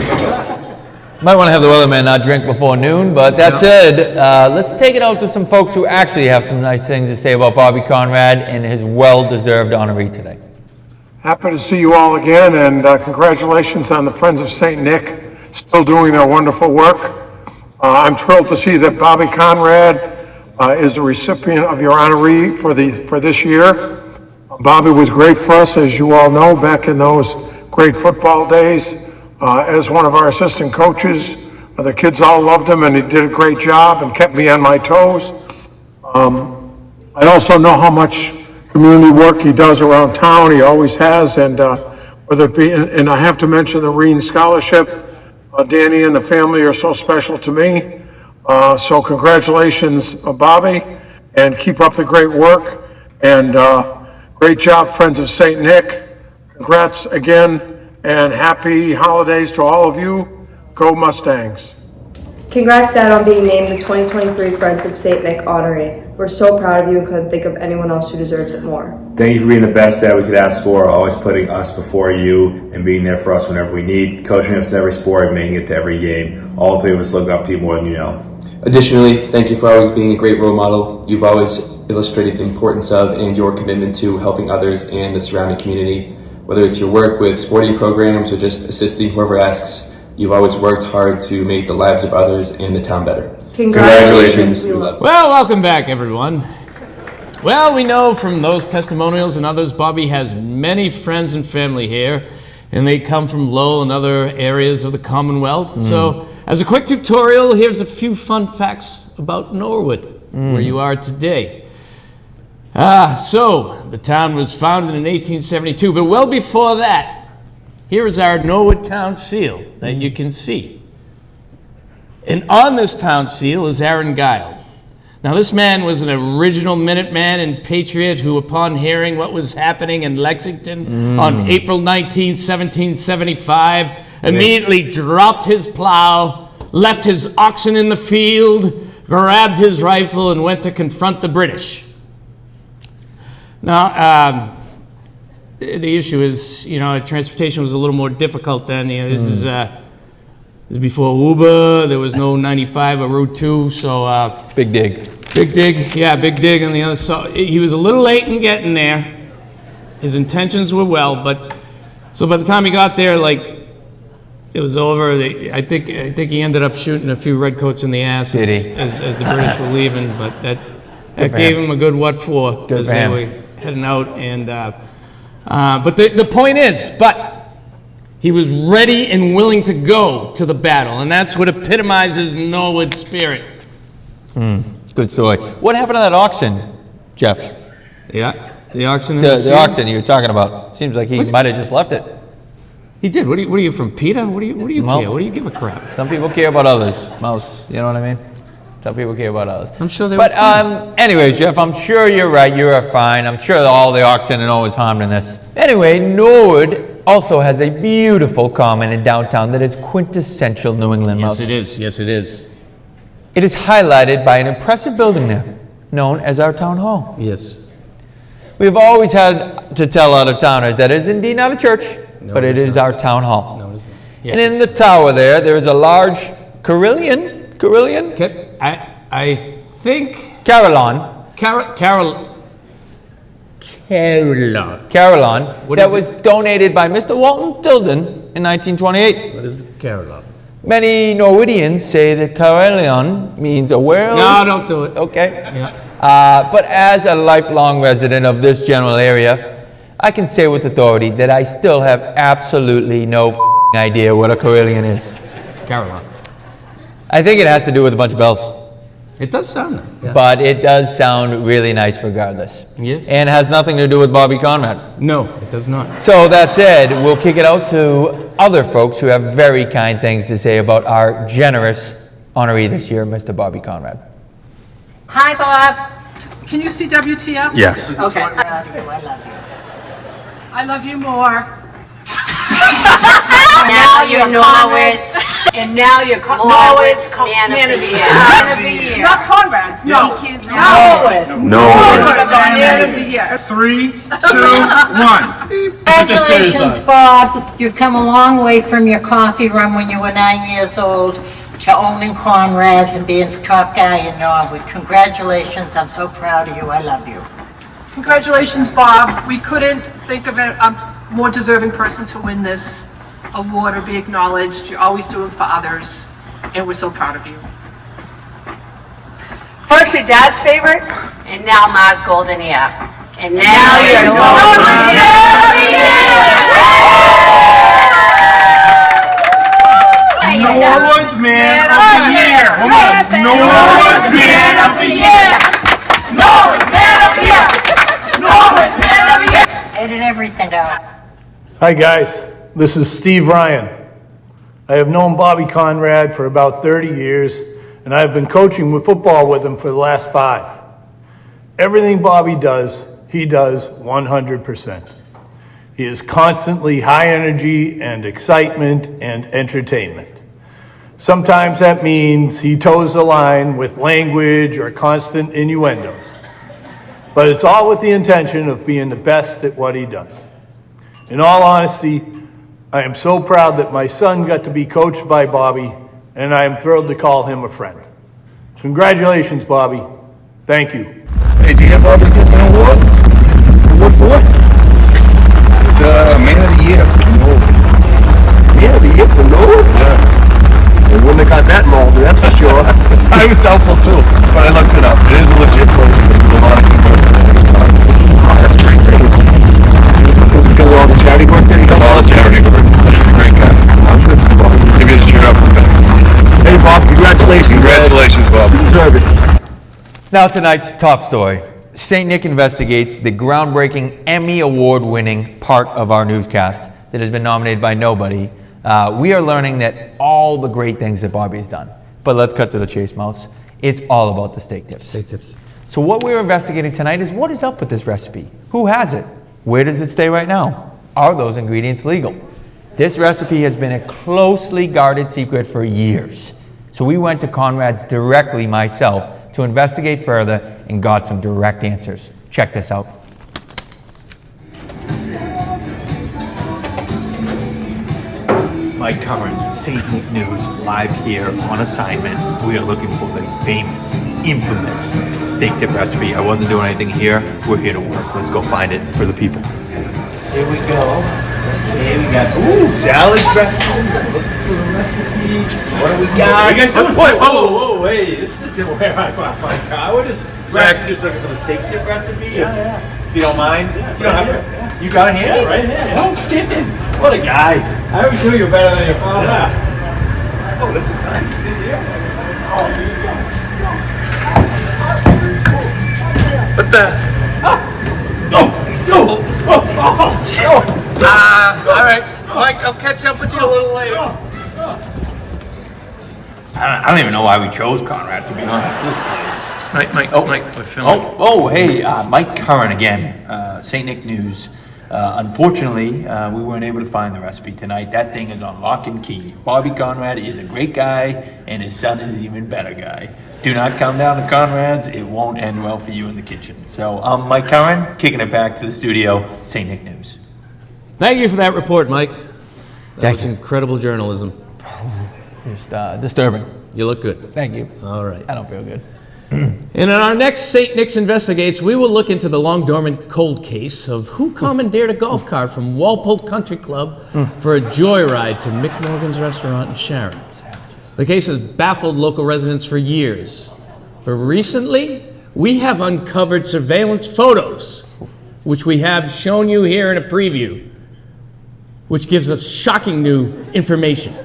Might want to have the weatherman not drink before noon, but that said, let's take it out to some folks who actually have some nice things to say about Bobby Conrad and his well-deserved honoree today. Happy to see you all again, and congratulations on the Friends of St. Nick still doing their wonderful work. I'm thrilled to see that Bobby Conrad is the recipient of your honoree for this year. Bobby was great for us, as you all know, back in those great football days. As one of our assistant coaches, the kids all loved him, and he did a great job and kept me on my toes. I also know how much community work he does around town. He always has, and whether it be, and I have to mention the Reen Scholarship. Danny and the family are so special to me. So congratulations, Bobby. and keep up the great work. And great job, Friends of St. Nick. Congrats again, and happy holidays to all of you. Go Mustangs. Congrats, Dad, on being named the 2023 Friends of St. Nick honoree. We're so proud of you and couldn't think of anyone else who deserves it more. Thank you for being the best dad we could ask for, always putting us before you and being there for us whenever we need, coaching us in every sport and making it to every game. All three of us look up to you more than you know. Additionally, thank you for always being a great role model. You've always illustrated the importance of and your commitment to helping others and the surrounding community. Whether it's your work with sporting programs or just assisting whoever asks, you've always worked hard to make the lives of others and the town better. Congratulations. Well, welcome back, everyone. Well, we know from those testimonials and others, Bobby has many friends and family here, and they come from Lowell and other areas of the Commonwealth. So, as a quick tutorial, here's a few fun facts about Norwood, where you are today. So, the town was founded in 1872, but well before that, here is our Norwood Town Seal that you can see. And on this town seal is Aaron Guile. Now, this man was an original Minuteman and patriot who, upon hearing what was happening in Lexington on April 19, 1775, immediately dropped his plow, left his oxen in the field, grabbed his rifle, and went to confront the British. Now, the issue is, transportation was a little more difficult then. This is before Uber. There was no 95 or Route 2, so Big dig. Big dig on the other side. He was a little late in getting there. His intentions were well, but so by the time he got there, it was over. I think he ended up shooting a few redcoats in the ass as the British were leaving, but that gave him a good what for as they were heading out. And but the point is, he was ready and willing to go to the battle, and that's what epitomizes Norwood's spirit. Good story. What happened to that oxen, Jeff? Yeah, the oxen. The oxen you were talking about. Seems like he might have just left it. He did. What are you from PETA? What do you care? What do you give a crap? Some people care about others. Mouse, you know what I mean? Some people care about others. I'm sure they But were fine. anyways, Jeff, I'm sure you're right. You are fine. I'm sure all the oxen are always harmed in this. Anyway, Norwood also has a beautiful common in downtown that is quintessential New England, Mouse. Yes, it is. Yes, it is. It is highlighted by an impressive building there, known as our town hall. Yes. We've always had to tell out-of-towners that it is indeed not a church, but it is our town hall. No, it's not. Yeah, and in the tower there is a large carillon. I think Carillon. Carillon. What That is was donated by Mr. Walton Tilden in 1928. What is Carillon? Many Norwoodians say that carillon means a whale. No, don't do it. Okay. Yeah. But as a lifelong resident of this general area, I can say with authority that I still have absolutely no idea what a carillon is. Carillon. I think it has to do with a bunch of bells. It does sound nice. Yeah. But it does sound really nice regardless. Yes. And has nothing to do with Bobby Conrad. No, it does not. So that said, we'll kick it out to other folks who have very kind things to say about our generous honoree this year, Mr. Bobby Conrad. Hi, Bob. Can you see WTF? Yes. Okay. I love you. I love you more. Now you're Norwood's. And now you're Norwood's Man of the Year. Man of the Year. Not Conrad's, no. Norwood. Man of the Year. 3, 2, 1. Congratulations, Bob. You've come a long way from your coffee run when you were 9 years old to owning Conrad's and being the top guy in Norwood. Congratulations. I'm so proud of you. I love you. Congratulations, Bob. We couldn't think of a more deserving person to win this award or be acknowledged. You're always doing for others, and we're so proud of you. First your dad's favorite, and now Ma's golden ear. And now you're Norwood's Man of the Year. Norwood's Man of the Year. Norwood's Man of the Year. Norwood's Man of the Year. Norwood's Man of the Year. Edit everything out. Hi, guys. This is Steve Ryan. I have known Bobby Conrad for about 30 years, and I've been coaching with football with him for the last 5. Everything Bobby does, he does 100%. He is constantly high energy and excitement and entertainment. Sometimes that means he toes the line with language or constant innuendos. But it's all with the intention of being the best at what he does. In all honesty, I am so proud that my son got to be coached by Bobby, and I am thrilled to call him a friend. Congratulations, Bobby. Thank you. Hey, do you have Bobby getting an award? Award for what? It's Man of the Year for Norwood. Man of the Year for Norwood? Yeah. They wouldn't have got that involved, that's for sure. I was doubtful too, but I looked it up. It is a legit place. There's a lot of people there. Oh, that's great. Thanks. Because of all the charity work that he does? All the charity work. He's a great guy. I'm good for Bob. Give you a cheer up for that. Hey, Bob, congratulations. Congratulations, Bob. You deserve it. Now tonight's top story. St. Nick investigates the groundbreaking Emmy Award-winning part of our newscast that has been nominated by nobody. We are learning that all the great things that Bobby has done. But let's cut to the chase, Mouse. It's all about the steak tips. Steak tips. So what we're investigating tonight is what is up with this recipe? Who has it? Where does it stay right now? Are those ingredients legal? This recipe has been a closely guarded secret for years. So we went to Conrad's directly myself to investigate further and got some direct answers. Check this out. Mike Conrad, St. Nick News, live here on assignment. We are looking for the famous, infamous steak tip recipe. I wasn't doing anything here. We're here to work. Let's go find it for the people. Here we go. Here we got, salad dressing. Looking for the recipe. What do we got? What are you guys doing? Whoa, hey, this isn't where I bought my car. What is Zach, just looking for the steak tip recipe? Yeah. If you don't mind. You don't have it. You got it handy? Yeah, right here. Oh, kidding. What a guy. I always knew you were better than your father. Yeah. Oh, this is nice. What the? All right, Mike, I'll catch up with you a little later. I don't even know why we chose Conrad, to be honest. This place. Mike, we're filming. Hey, Mike Curran again, St. Nick News. Unfortunately, we weren't able to find the recipe tonight. That thing is on lock and key. Bobby Conrad is a great guy, and his son is an even better guy. Do not come down to Conrad's. It won't end well for you in the kitchen. So I'm Mike Curran, kicking it back to the studio, St. Nick News. Thank you for that report, Mike. That was you. incredible journalism. Just disturbing. You look good. Thank you. All right. I don't feel good. And in our next St. Nick's Investigates, we will look into the long-dormant cold case of who commandeered a golf cart from Walpole Country Club for a joyride to Mick Morgan's restaurant in Sharon. The case has baffled local residents for years. But recently, we have uncovered surveillance photos, which we have shown you here in a preview, which gives us shocking new information.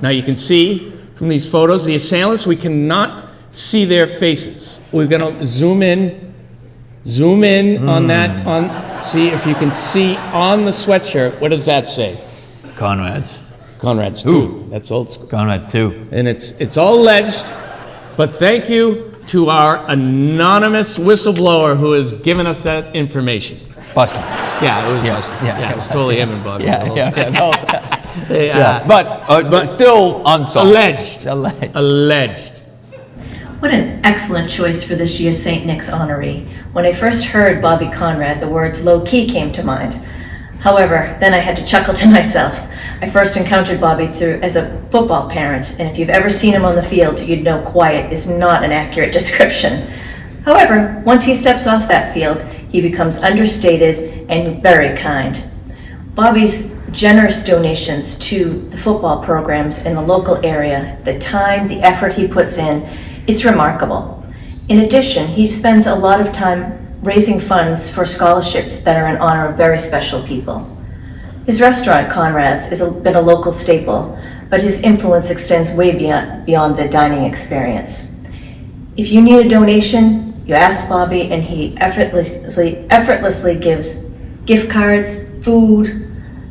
Now you can see from these photos, the assailants, we cannot see their faces. We're gonna zoom in on that, see if you can see on the sweatshirt, what does that say? Conrad's. Conrad's too. That's old school. Conrad's too. And it's all alleged, but thank you to our anonymous whistleblower who has given us that information. Buskin. Yeah, it was Buskin. Yeah, it was totally him and Bobby. But still unsolved. Alleged. What an excellent choice for this year's St. Nick's honoree. When I first heard Bobby Conrad, the words low-key came to mind. However, then I had to chuckle to myself. I first encountered Bobby as a football parent, and if you've ever seen him on the field, you'd know quiet is not an accurate description. However, once he steps off that field, he becomes understated and very kind. Bobby's generous donations to the football programs in the local area, the time, the effort he puts in, it's remarkable. In addition, he spends a lot of time raising funds for scholarships that are in honor of very special people. His restaurant, Conrad's, has been a local staple, but his influence extends way beyond the dining experience. If you need a donation, you ask Bobby and he effortlessly gives gift cards, food,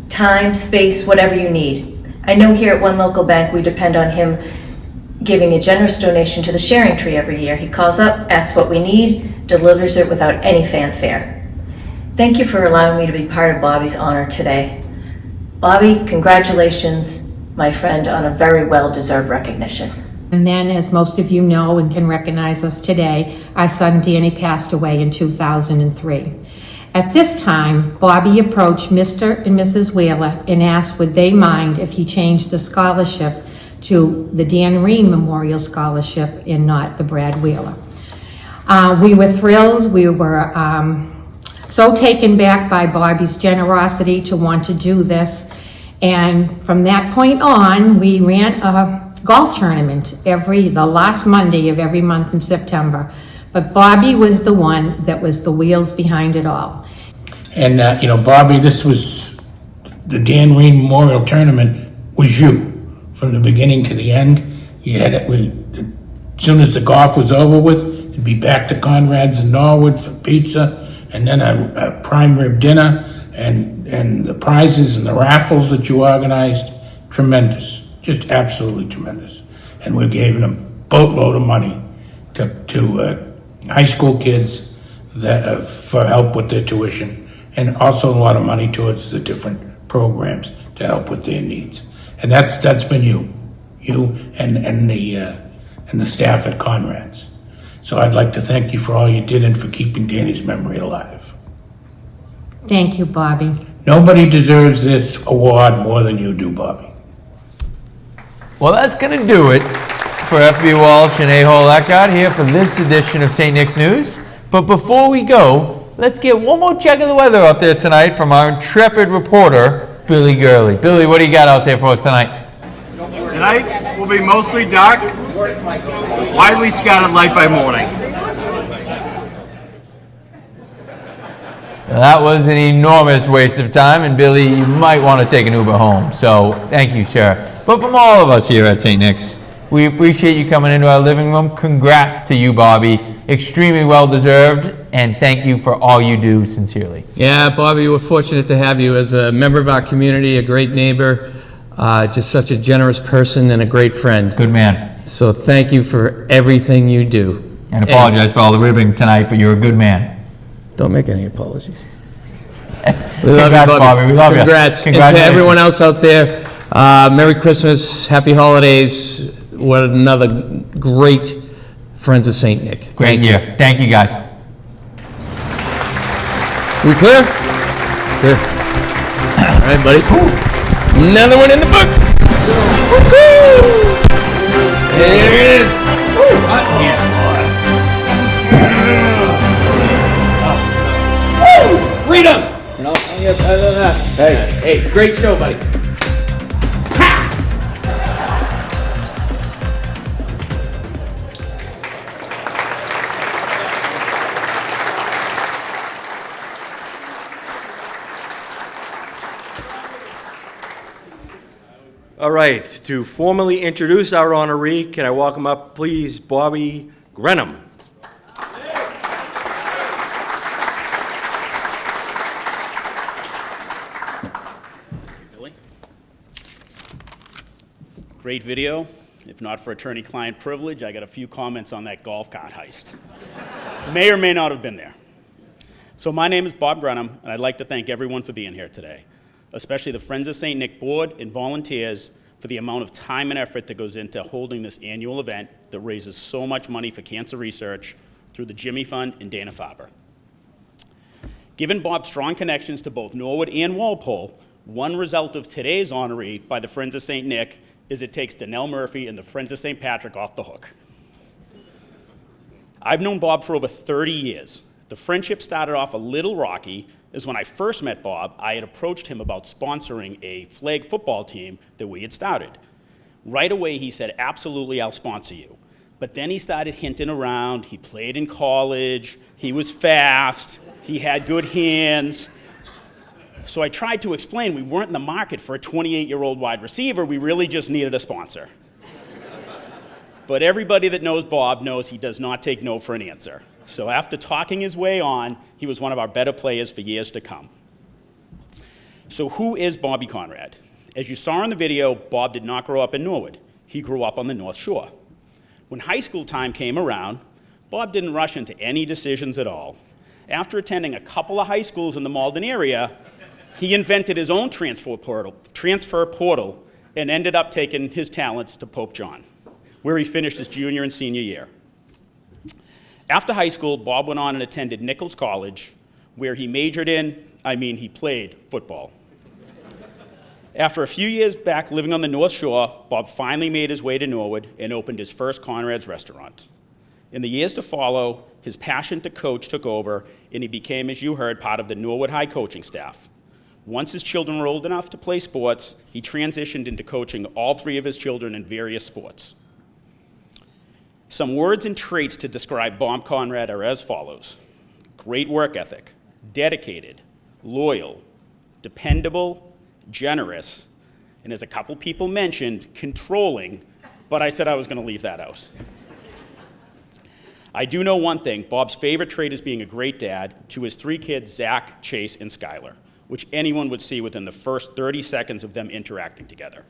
time, space, whatever you need. I know here at one local bank we depend on him giving a generous donation to the Sharing Tree every year. He calls up, asks what we need, delivers it without any fanfare. Thank you for allowing me to be part of Bobby's honor today. Bobby, congratulations, my friend, on a very well-deserved recognition. And then, as most of you know and can recognize us today, our son Danny passed away in 2003. At this time, Bobby approached Mr. and Mrs. Wheeler and asked would they mind if he changed the scholarship to the Dan Ream Memorial Scholarship and not the Brad Wheeler. We were thrilled. We were so taken back by Bobby's generosity to want to do this. And from that point on, we ran a golf tournament the last Monday of every month in September. But Bobby was the one that was the wheels behind it all. And, Bobby, this was the Dan Ream Memorial Tournament was you from the beginning to the end. You had it, as soon as the golf was over with, it'd be back to Conrad's in Norwood for pizza, and then a prime rib dinner, and the prizes and the raffles that you organized. Tremendous, just absolutely tremendous. And we gave them a boatload of money to high school kids that for help with their tuition, and also a lot of money towards the different programs to help with their needs. And that's been you and the staff at Conrad's. So I'd like to thank you for all you did and for keeping Danny's memory alive. Thank you, Bobby. Nobody deserves this award more than you do, Bobby. Well, that's going to do it for FB Walsh and A-Hole Eckhart here for this edition of St. Nick's News. But before we go, let's get one more check of the weather out there tonight from our intrepid reporter, Billy Gurley. Billy, what do you got out there for us tonight? Tonight will be mostly dark, widely scattered light by morning. That was an enormous waste of time, and Billy, you might want to take an Uber home. So thank you, sir. But from all of us here at St. Nick's, we appreciate you coming into our living room. Congrats to you, Bobby. Extremely well-deserved, and thank you for all you do, sincerely. Yeah, Bobby, we're fortunate to have you as a member of our community, a great neighbor, just such a generous person and a great friend. Good man. So thank you for everything you do. And apologize for all the ribbing tonight, but you're a good man. Don't make any apologies. We love you, Bobby. We love Congrats. you. And to everyone else out there, Merry Christmas, Happy Holidays. What another great Friends of St. Nick. Great year. Thank you, guys. We clear? Good. All right, buddy. Another one in the books. Woo-hoo! There it is. Hot Woo! Freedom! No, don't get better than that. Hey, great show, buddy. All right, to formally introduce our honoree, can I welcome up, please, Bobby Grenham. Billy. Great video. If not for attorney-client privilege, I got a few comments on that golf cart heist. May or may not have been there. So my name is Bob Grenham, and I'd like to thank everyone for being here today, especially the Friends of St. Nick board and volunteers for the amount of time and effort that goes into holding this annual event that raises so much money for cancer research through the Jimmy Fund and Dana-Farber. Given Bob's strong connections to both Norwood and Walpole, one result of today's honoree by the Friends of St. Nick is it takes Donnell Murphy and the Friends of St. Patrick off the hook. I've known Bob for over 30 years. The friendship started off a little rocky, as when I first met Bob, I had approached him about sponsoring a flag football team that we had started. Right away, he said, absolutely, I'll sponsor you. But then he started hinting around. He played in college. He was fast. He had good hands. So I tried to explain we weren't in the market for a 28-year-old wide receiver. We really just needed a sponsor. But everybody that knows Bob knows he does not take no for an answer. So after talking his way on, he was one of our better players for years to come. So who is Bobby Conrad? As you saw in the video, Bob did not grow up in Norwood. He grew up on the North Shore. When high school time came around, Bob didn't rush into any decisions at all. After attending a couple of high schools in the Malden area, he invented his own transfer portal and ended up taking his talents to Pope John, where he finished his junior and senior year. After high school, Bob went on and attended Nichols College, where he he played football. After a few years back living on the North Shore, Bob finally made his way to Norwood and opened his first Conrad's restaurant. In the years to follow, his passion to coach took over, and he became, as you heard, part of the Norwood High coaching staff. Once his children were old enough to play sports, he transitioned into coaching all three of his children in various sports. Some words and traits to describe Bob Conrad are as follows: great work ethic, dedicated, loyal, dependable, generous, and as a couple people mentioned, controlling, but I said I was going to leave that out. I do know one thing: Bob's favorite trait is being a great dad to his three kids, Zach, Chase, and Skylar, which anyone would see within the first 30 seconds of them interacting together.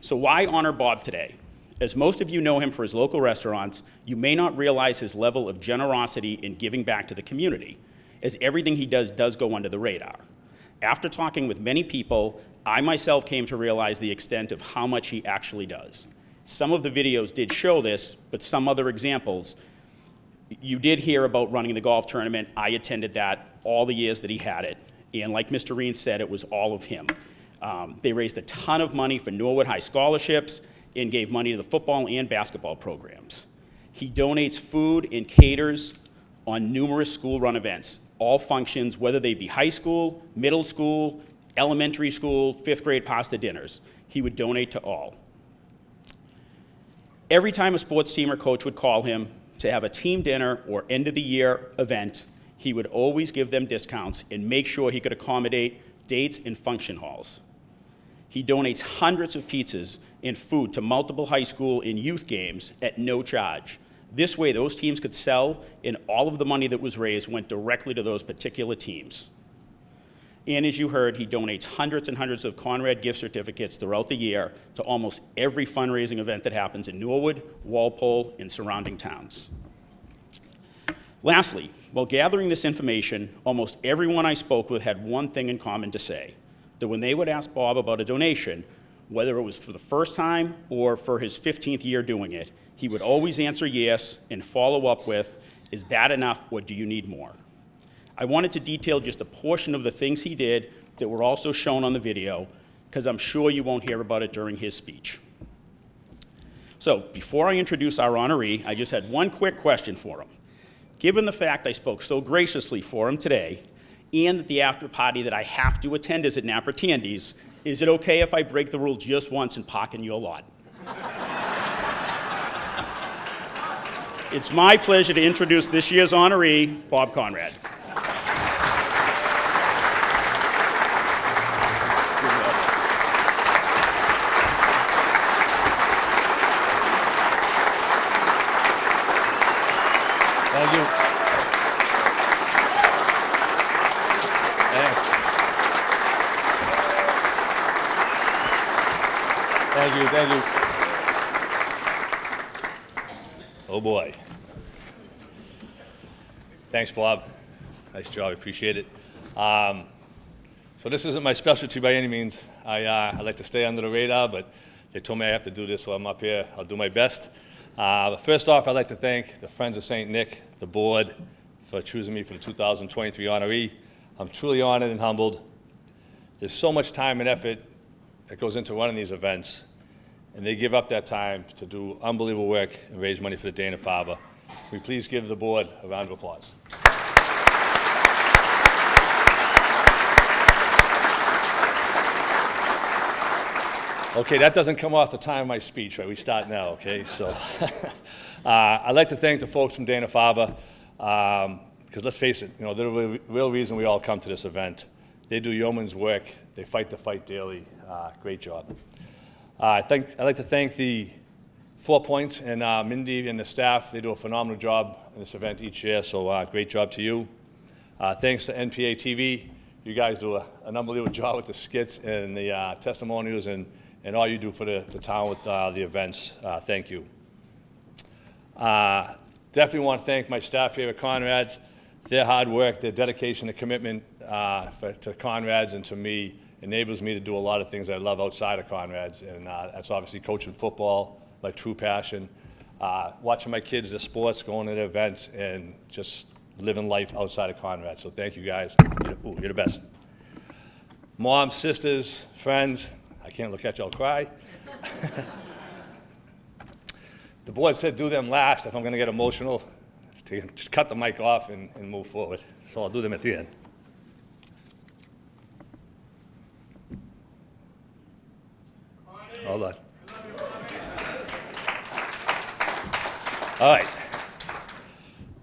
So why honor Bob today? As most of you know him for his local restaurants, you may not realize his level of generosity in giving back to the community, as everything he does go under the radar. After talking with many people, I myself came to realize the extent of how much he actually does. Some of the videos did show this, but some other examples, you did hear about running the golf tournament. I attended that all the years that he had it, and like Mr. Reen said, it was all of him. They raised a ton of money for Norwood High scholarships and gave money to the football and basketball programs. He donates food and caters on numerous school-run events, all functions, whether they be high school, middle school, elementary school, fifth grade pasta dinners. He would donate to all. Every time a sports team or coach would call him to have a team dinner or end-of-the-year event, he would always give them discounts and make sure he could accommodate dates and function halls. He donates hundreds of pizzas and food to multiple high school and youth games at no charge. This way, those teams could sell, and all of the money that was raised went directly to those particular teams. And as you heard, he donates hundreds and hundreds of Conrad gift certificates throughout the year to almost every fundraising event that happens in Norwood, Walpole, and surrounding towns. Lastly, while gathering this information, almost everyone I spoke with had one thing in common to say: that when they would ask Bob about a donation, whether it was for the first time or for his 15th year doing it, he would always answer yes and follow up with, "Is that enough, or do you need more?" I wanted to detail just a portion of the things he did that were also shown on the video, because I'm sure you won't hear about it during his speech. So before I introduce our honoree, I just had one quick question for him. Given the fact I spoke so graciously for him today, and that the after party that I have to attend is at Napper Tandy's, is it okay if I break the rule just once and park in your lot? It's my pleasure to introduce this year's honoree, Bob Conrad. Thank you. Thank you. Oh boy. Thanks, Bob. Nice job, I appreciate it. So this isn't my specialty by any means. I like to stay under the radar, but they told me I have to do this, so I'm up here. I'll do my best. But first off, I'd like to thank the Friends of St. Nick, the board, for choosing me for the 2023 honoree. I'm truly honored and humbled. There's so much time and effort that goes into running these events, and they give up that time to do unbelievable work and raise money for the Dana-Farber. Can we please give the board a round of applause? Okay, that doesn't come off the time of my speech, right? We start now, okay? So I'd like to thank the folks from Dana-Farber, because let's face it, they're the real reason we all come to this event. They do yeoman's work. They fight the fight daily. Great job. I'd like to thank the 4 Points and Mindy and the staff. They do a phenomenal job in this event each year, so great job to you. Thanks to NPA TV. You guys do an unbelievable job with the skits and the testimonials and and all you do for the town with the events. Thank you. Definitely want to thank my staff here at Conrad's. Their hard work, their dedication and commitment to Conrad's and to me enables me to do a lot of things I love outside of Conrad's, and that's obviously coaching football, my true passion, watching my kids, their sports, going to their events, and just living life outside of Conrad. So thank you guys. You're the best. Moms, sisters, friends, I can't look at y'all cry. The board said do them last. If I'm going to get emotional, just cut the mic off and move forward. So I'll do them at the end. Hold on. All right.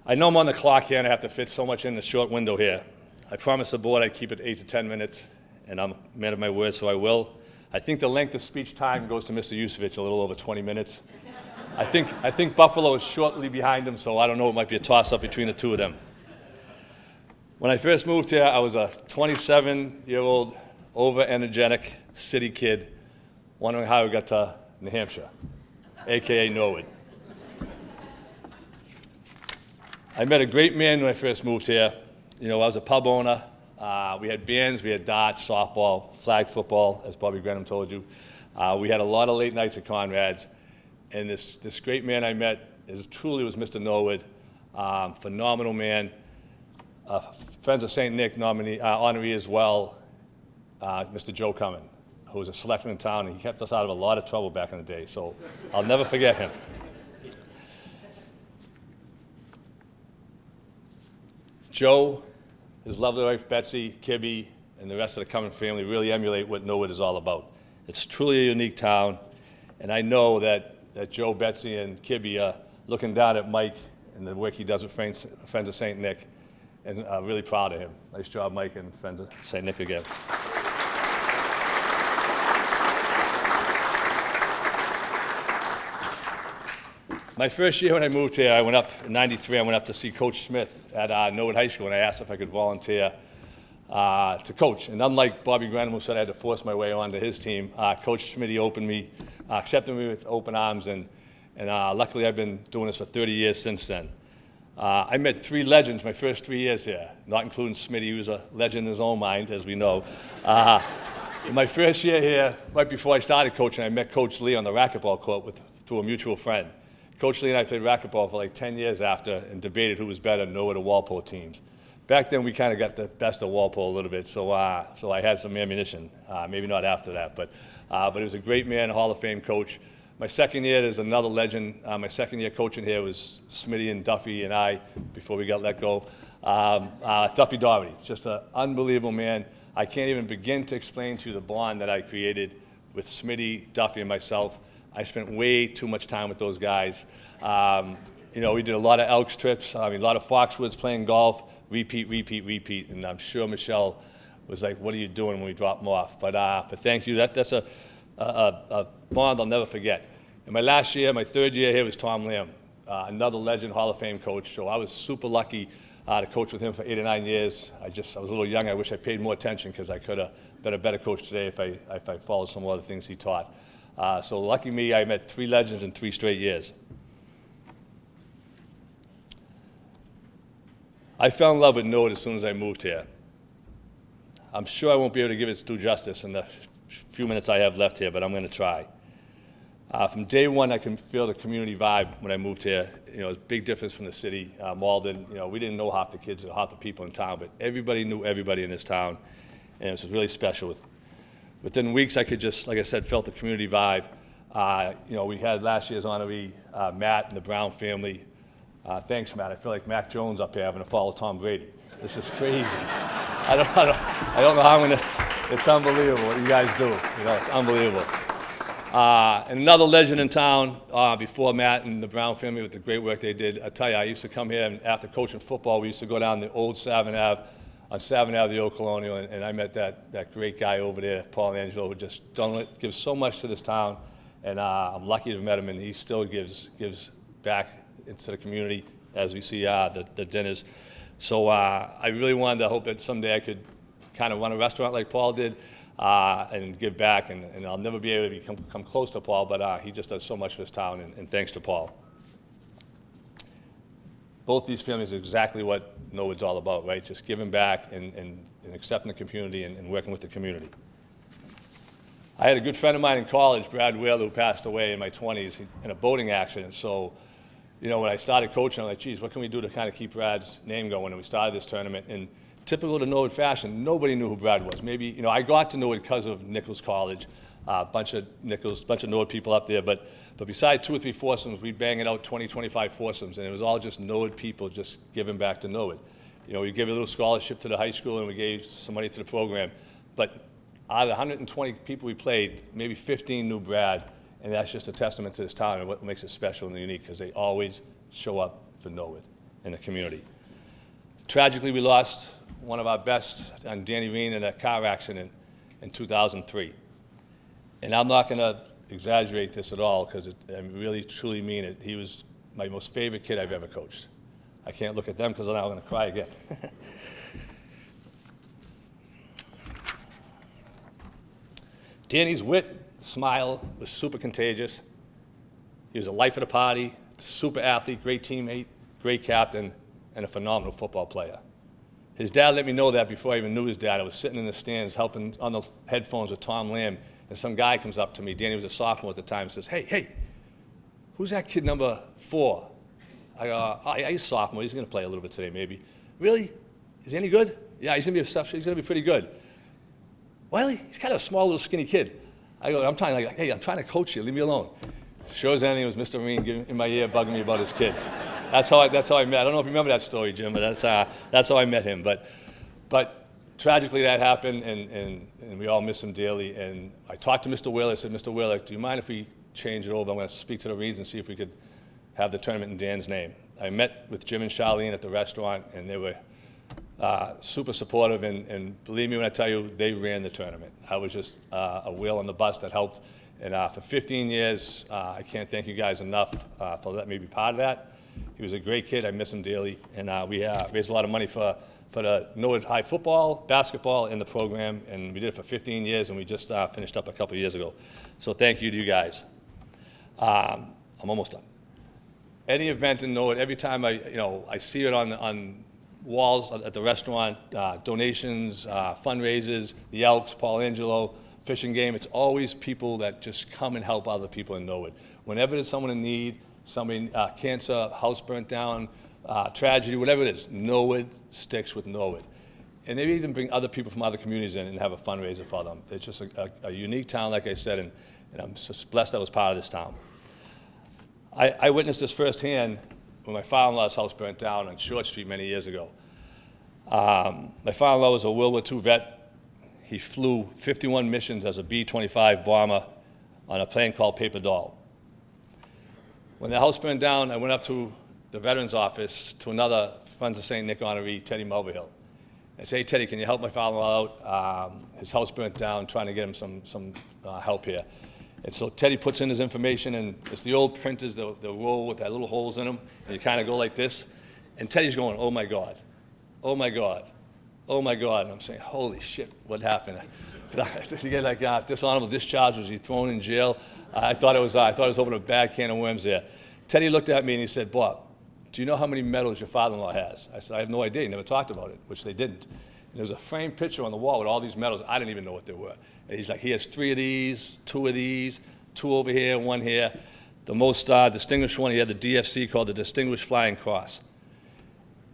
I know I'm on the clock here and I have to fit so much in the short window here. I promised the board I'd keep it 8 to 10 minutes, and I'm a man of my word, so I will. I think the length of speech time goes to Mr. Yusevich, a little over 20 minutes. I think Buffalo is shortly behind him, so I don't know, it might be a toss-up between the two of them. When I first moved here, I was a 27-year-old, over-energetic city kid wondering how I got to New Hampshire, AKA Norwood. I met a great man when I first moved here. You know, I was a pub owner. We had bands, we had darts, softball, flag football, as Bobby Grenham told you. We had a lot of late nights at Conrad's. And this great man I met truly was Mr. Norwood, phenomenal man, Friends of St. Nick honoree as well, Mr. Joe Cumming, who was a selectman in town, and he kept us out of a lot of trouble back in the day, so I'll never forget him. Joe, his lovely wife Betsy, Kibby, and the rest of the Cumming family really emulate what Norwood is all about. It's truly a unique town, and I know that Joe, Betsy, and Kibby are looking down at Mike and the work he does with Friends of St. Nick, and really proud of him. Nice job, Mike, and Friends of St. Nick again. My first year when I moved here, I went up in '93. I went up to see Coach Smith at Norwood High School, and I asked if I could volunteer to coach. And unlike Bobby Grenham, who said I had to force my way onto his team, Coach Smitty accepted me with open arms, and luckily I've been doing this for 30 years since then. I met 3 legends my first 3 years here, not including Smitty, who was a legend in his own mind, as we know. In my first year here, right before I started coaching, I met Coach Lee on the racquetball court through a mutual friend. Coach Lee and I played racquetball for like 10 years after and debated who was better, Norwood or Walpole teams. Back then, we kind of got the best of Walpole a little bit, so I had some ammunition. Maybe not after that, but he was a great man, a Hall of Fame coach. My second year, there's another legend. My second year coaching here was Smitty and Duffy and I, before we got let go. Duffy Doherty, just an unbelievable man. I can't even begin to explain to you the bond that I created with Smitty, Duffy, and myself. I spent way too much time with those guys. You know, we did a lot of Elks trips, a lot of Foxwoods playing golf, repeat, and I'm sure Michelle was like, what are you doing when we drop them off? But thank you, that's a bond I'll never forget. And my last year, my third year here was Tom Lamb, another legend, Hall of Fame coach, so I was super lucky to coach with him for 8 or 9 years. I was a little young, I wish I paid more attention because I could have been a better coach today if I followed some of the things he taught. So lucky me, I met 3 legends in 3 straight years. I fell in love with Norwood as soon as I moved here. I'm sure I won't be able to give it due justice in the few minutes I have left here, but I'm going to try. From day one, I can feel the community vibe when I moved here. You know, it's a big difference from the city. Malden, you know, we didn't know half the kids or half the people in town, but everybody knew everybody in this town, and it was really special. Within weeks, I could just, like I said, felt the community vibe. You know, we had last year's honoree, Matt and the Brown family. Thanks, Matt. I feel like Mac Jones up here having to follow Tom Brady. This is crazy. I don't know how I'm going to, it's unbelievable what you guys do. You know, it's unbelievable. And another legend in town before Matt and the Brown family with the great work they did. I tell you, I used to come here, and after coaching football, we used to go down the old Savin Ave, on Savin Ave, the old Colonial, and I met that great guy over there, Paul Angelo, who just gives so much to this town, and I'm lucky to have met him, and he still gives back into the community as we see the dinners. So I really wanted to hope that someday I could kind of run a restaurant like Paul did. and give back, and I'll never be able to come close to Paul, but he just does so much for his town, and thanks to Paul. Both these families are exactly what Norwood's all about, right? Just giving back and accepting the community and working with the community. I had a good friend of mine in college, Brad Whale, who passed away in my 20s in a boating accident. So, you know, when I started coaching, I'm like, geez, what can we do to kind of keep Brad's name going? And we started this tournament. And typical to Norwood fashion, nobody knew who Brad was. Maybe, you know, I got to Norwood because of Nichols College, a bunch of Norwood people up there. But besides 2 or 3 foursomes, we'd bang it out 20, 25 foursomes. And it was all just Norwood people just giving back to Norwood. You know, we gave a little scholarship to the high school and we gave some money to the program. But out of the 120 people we played, maybe 15 knew Brad, and that's just a testament to this town and what makes it special and unique, because they always show up for Norwood in the community. Tragically, we lost one of our best, Danny Reen, in a car accident in 2003. And I'm not going to exaggerate this at all, because I really, truly mean it. He was my most favorite kid I've ever coached. I can't look at them because then I'm going to cry again. Danny's wit, smile was super contagious. He was a life of the party, super athlete, great teammate, great captain, and a phenomenal football player. His dad let me know that before I even knew his dad. I was sitting in the stands helping on the headphones with Tom Lamb, and some guy comes up to me. Danny was a sophomore at the time, and says, hey, who's that kid number 4? I go, oh, yeah, he's a sophomore. He's going to play a little bit today, maybe. Really? Is he any good? Yeah, he's going to be pretty good. Wiley, he's kind of a small, little, skinny kid. I go, I'm trying to coach you. Leave me alone. Sure as anything, it was Mr. Marine in my ear bugging me about his kid. That's how I met. I don't know if you remember that story, Jim, but that's how I met him. But tragically, that happened, and we all miss him dearly. And I talked to Mr. Wheeler. I said, Mr. Wheeler, do you mind if we change it over? I'm going to speak to the Reeds and see if we could have the tournament in Dan's name. I met with Jim and Charlene at the restaurant, and they were super supportive, and believe me when I tell you, they ran the tournament. I was just a wheel on the bus that helped. And for 15 years, I can't thank you guys enough for letting me be part of that. He was a great kid. I miss him dearly. And we raised a lot of money for the Norwood High football, basketball, and the program. And we did it for 15 years, and we just finished up a couple years ago. So thank you to you guys. I'm almost done. Any event in Norwood, every time I see it on walls at the restaurant, donations, fundraisers, the Elks, Paul Angelo, fishing game, it's always people that just come and help other people in Norwood. Whenever there's someone in need, somebody, cancer, house burnt down, tragedy, whatever it is, Norwood sticks with Norwood. And they even bring other people from other communities in and have a fundraiser for them. It's just a unique town, like I said, and I'm just blessed I was part of this town. I witnessed this firsthand when my father-in-law's house burnt down on Short Street many years ago. My father-in-law was a World War II vet. He flew 51 missions as a B-25 bomber on a plane called Paper Doll. When the house burned down, I went up to the Veterans Office to another Friends of St. Nick honoree, Teddy Mulvihill. I said, hey, Teddy, can you help my father-in-law out? His house burnt down, trying to get him some help here. And so Teddy puts in his information, and it's the old printers, the roll with that little holes in them, and you kind of go like this. And Teddy's going, oh, my God, oh, my God. Oh my God! And I'm saying, holy shit, what happened? To get like dishonorable discharge, was he thrown in jail? I thought it was opening a bad can of worms there. Teddy looked at me and he said, Bob, do you know how many medals your father-in-law has? I said, I have no idea. He never talked about it, which they didn't. And there was a framed picture on the wall with all these medals. I didn't even know what they were. And he's like, he has 3 of these, 2 of these, 2 over here, 1 here. The most distinguished one, he had the DFC called the Distinguished Flying Cross.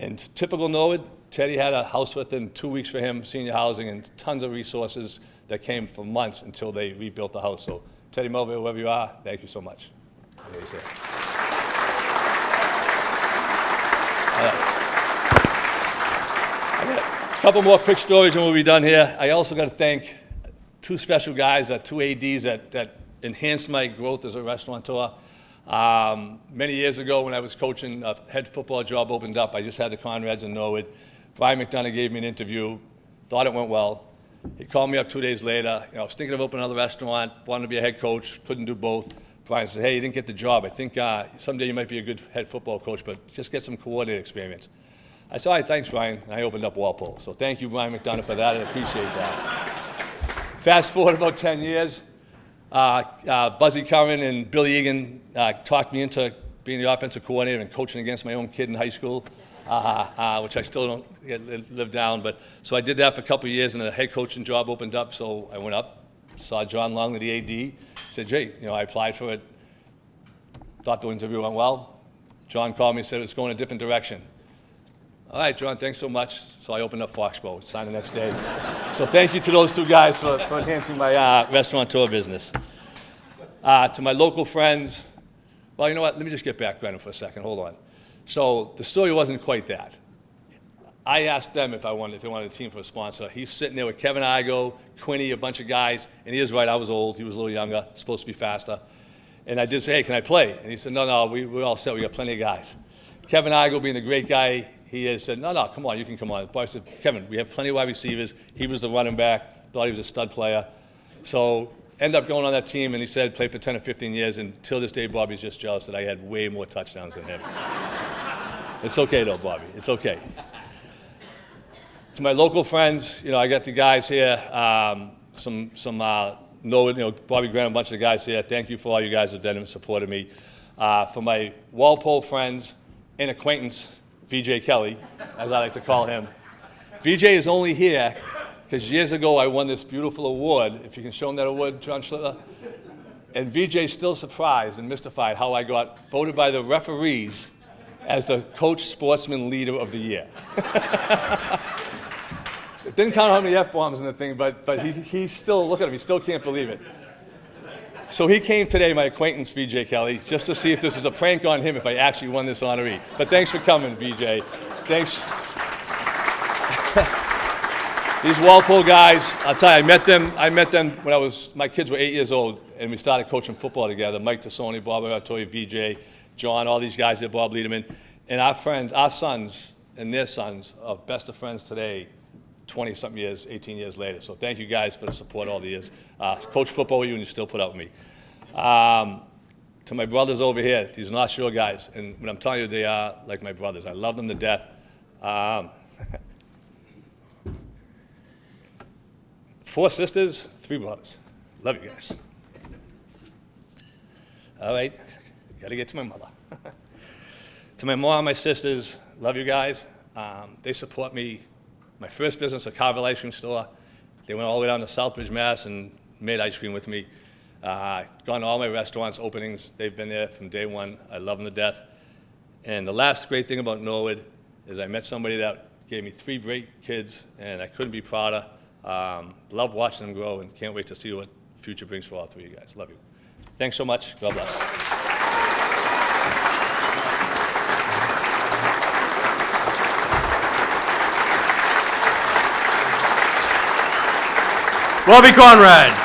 And typical Norwood, Teddy had a house within 2 weeks for him, senior housing, and tons of resources that came for months until they rebuilt the house. So Teddy Mulvey, wherever you are, thank you so much. I got a couple more quick stories and we'll be done here. I also got to thank 2 special guys, 2 ADs that enhanced my growth as a restaurateur. Many years ago when I was coaching, a head football job opened up. I just had the Conrads in Norwood. Brian McDonough gave me an interview, thought it went well. He called me up 2 days later. I was thinking of opening another restaurant, wanted to be a head coach, couldn't do both. Brian said, hey, you didn't get the job. I think someday you might be a good head football coach, but just get some coordinator experience. I said, all right, thanks, Brian. And I opened up Walpole. So thank you, Brian McDonough, for that. I appreciate that. Fast forward about 10 years, Buzzy Curran and Billy Egan talked me into being the offensive coordinator and coaching against my own kid in high school, which I still don't live down. But so I did that for a couple of years, and a head coaching job opened up. So I went up, saw John Long, the AD, said, Jay, I applied for it, thought the interview went well. John called me and said it's going a different direction. All right, John, thanks so much. So I opened up Foxbow, signed the next day. So thank you to those two guys for enhancing my restaurateur business. To my local friends, well, you know what? Let me just get back, Brennan, for a second. Hold on. So the story wasn't quite that. I asked them if they wanted a team for a sponsor. He's sitting there with Kevin Igo, Quinny, a bunch of guys, and he is right. I was old. He was a little younger, supposed to be faster. And I did say, hey, can I play? And he said, no, we're all set. We got plenty of guys. Kevin Igo, being the great guy he is, said, no, come on, you can come on. But I said, Kevin, we have plenty of wide receivers. He was the running back, thought he was a stud player. So ended up going on that team, and he said, played for 10 or 15 years, and till this day, Bobby's just jealous that I had way more touchdowns than him. It's okay, though, Bobby. It's okay. To my local friends, I got the guys here, Bobby Graham, a bunch of the guys here. Thank you for all you guys have done and supported me. For my Walpole friends and acquaintance, VJ Kelly, as I like to call him. VJ is only here because years ago I won this beautiful award. If you can show him that award, John Schlitter. And VJ's still surprised and mystified how I got voted by the referees as the Coach Sportsman Leader of the Year. It didn't count how many F-bombs in the thing, but he still, look at him, he still can't believe it. So he came today, my acquaintance, VJ Kelly, just to see if this is a prank on him if I actually won this honoree. But thanks for coming, VJ. Thanks. These Walpole guys, I'll tell you, I met them when my kids were 8 years old, and we started coaching football together. Mike Tassoni, Bob Aratoya, VJ, John, all these guys here, Bob Liederman. And our sons and their sons are best of friends today, 20-something years, 18 years later. So thank you guys for the support all the years. Coach football with you, and you still put up with me. To my brothers over here, these North Shore guys, and when I'm telling you, they are like my brothers. I love them to death. 4 sisters, 3 brothers. Love you guys. All right, gotta get to my mother. To my mom, my sisters, love you guys. They support me. My first business, a Carvel ice cream store. They went all the way down to Southbridge, Mass. and made ice cream with me. Gone to all my restaurants, openings. They've been there from day one. I love them to death. And the last great thing about Norwood is I met somebody that gave me 3 great kids, and I couldn't be prouder. Love watching them grow, and can't wait to see what the future brings for all 3 of you guys. Love you. Thanks so much. God bless. Bobby Conrad.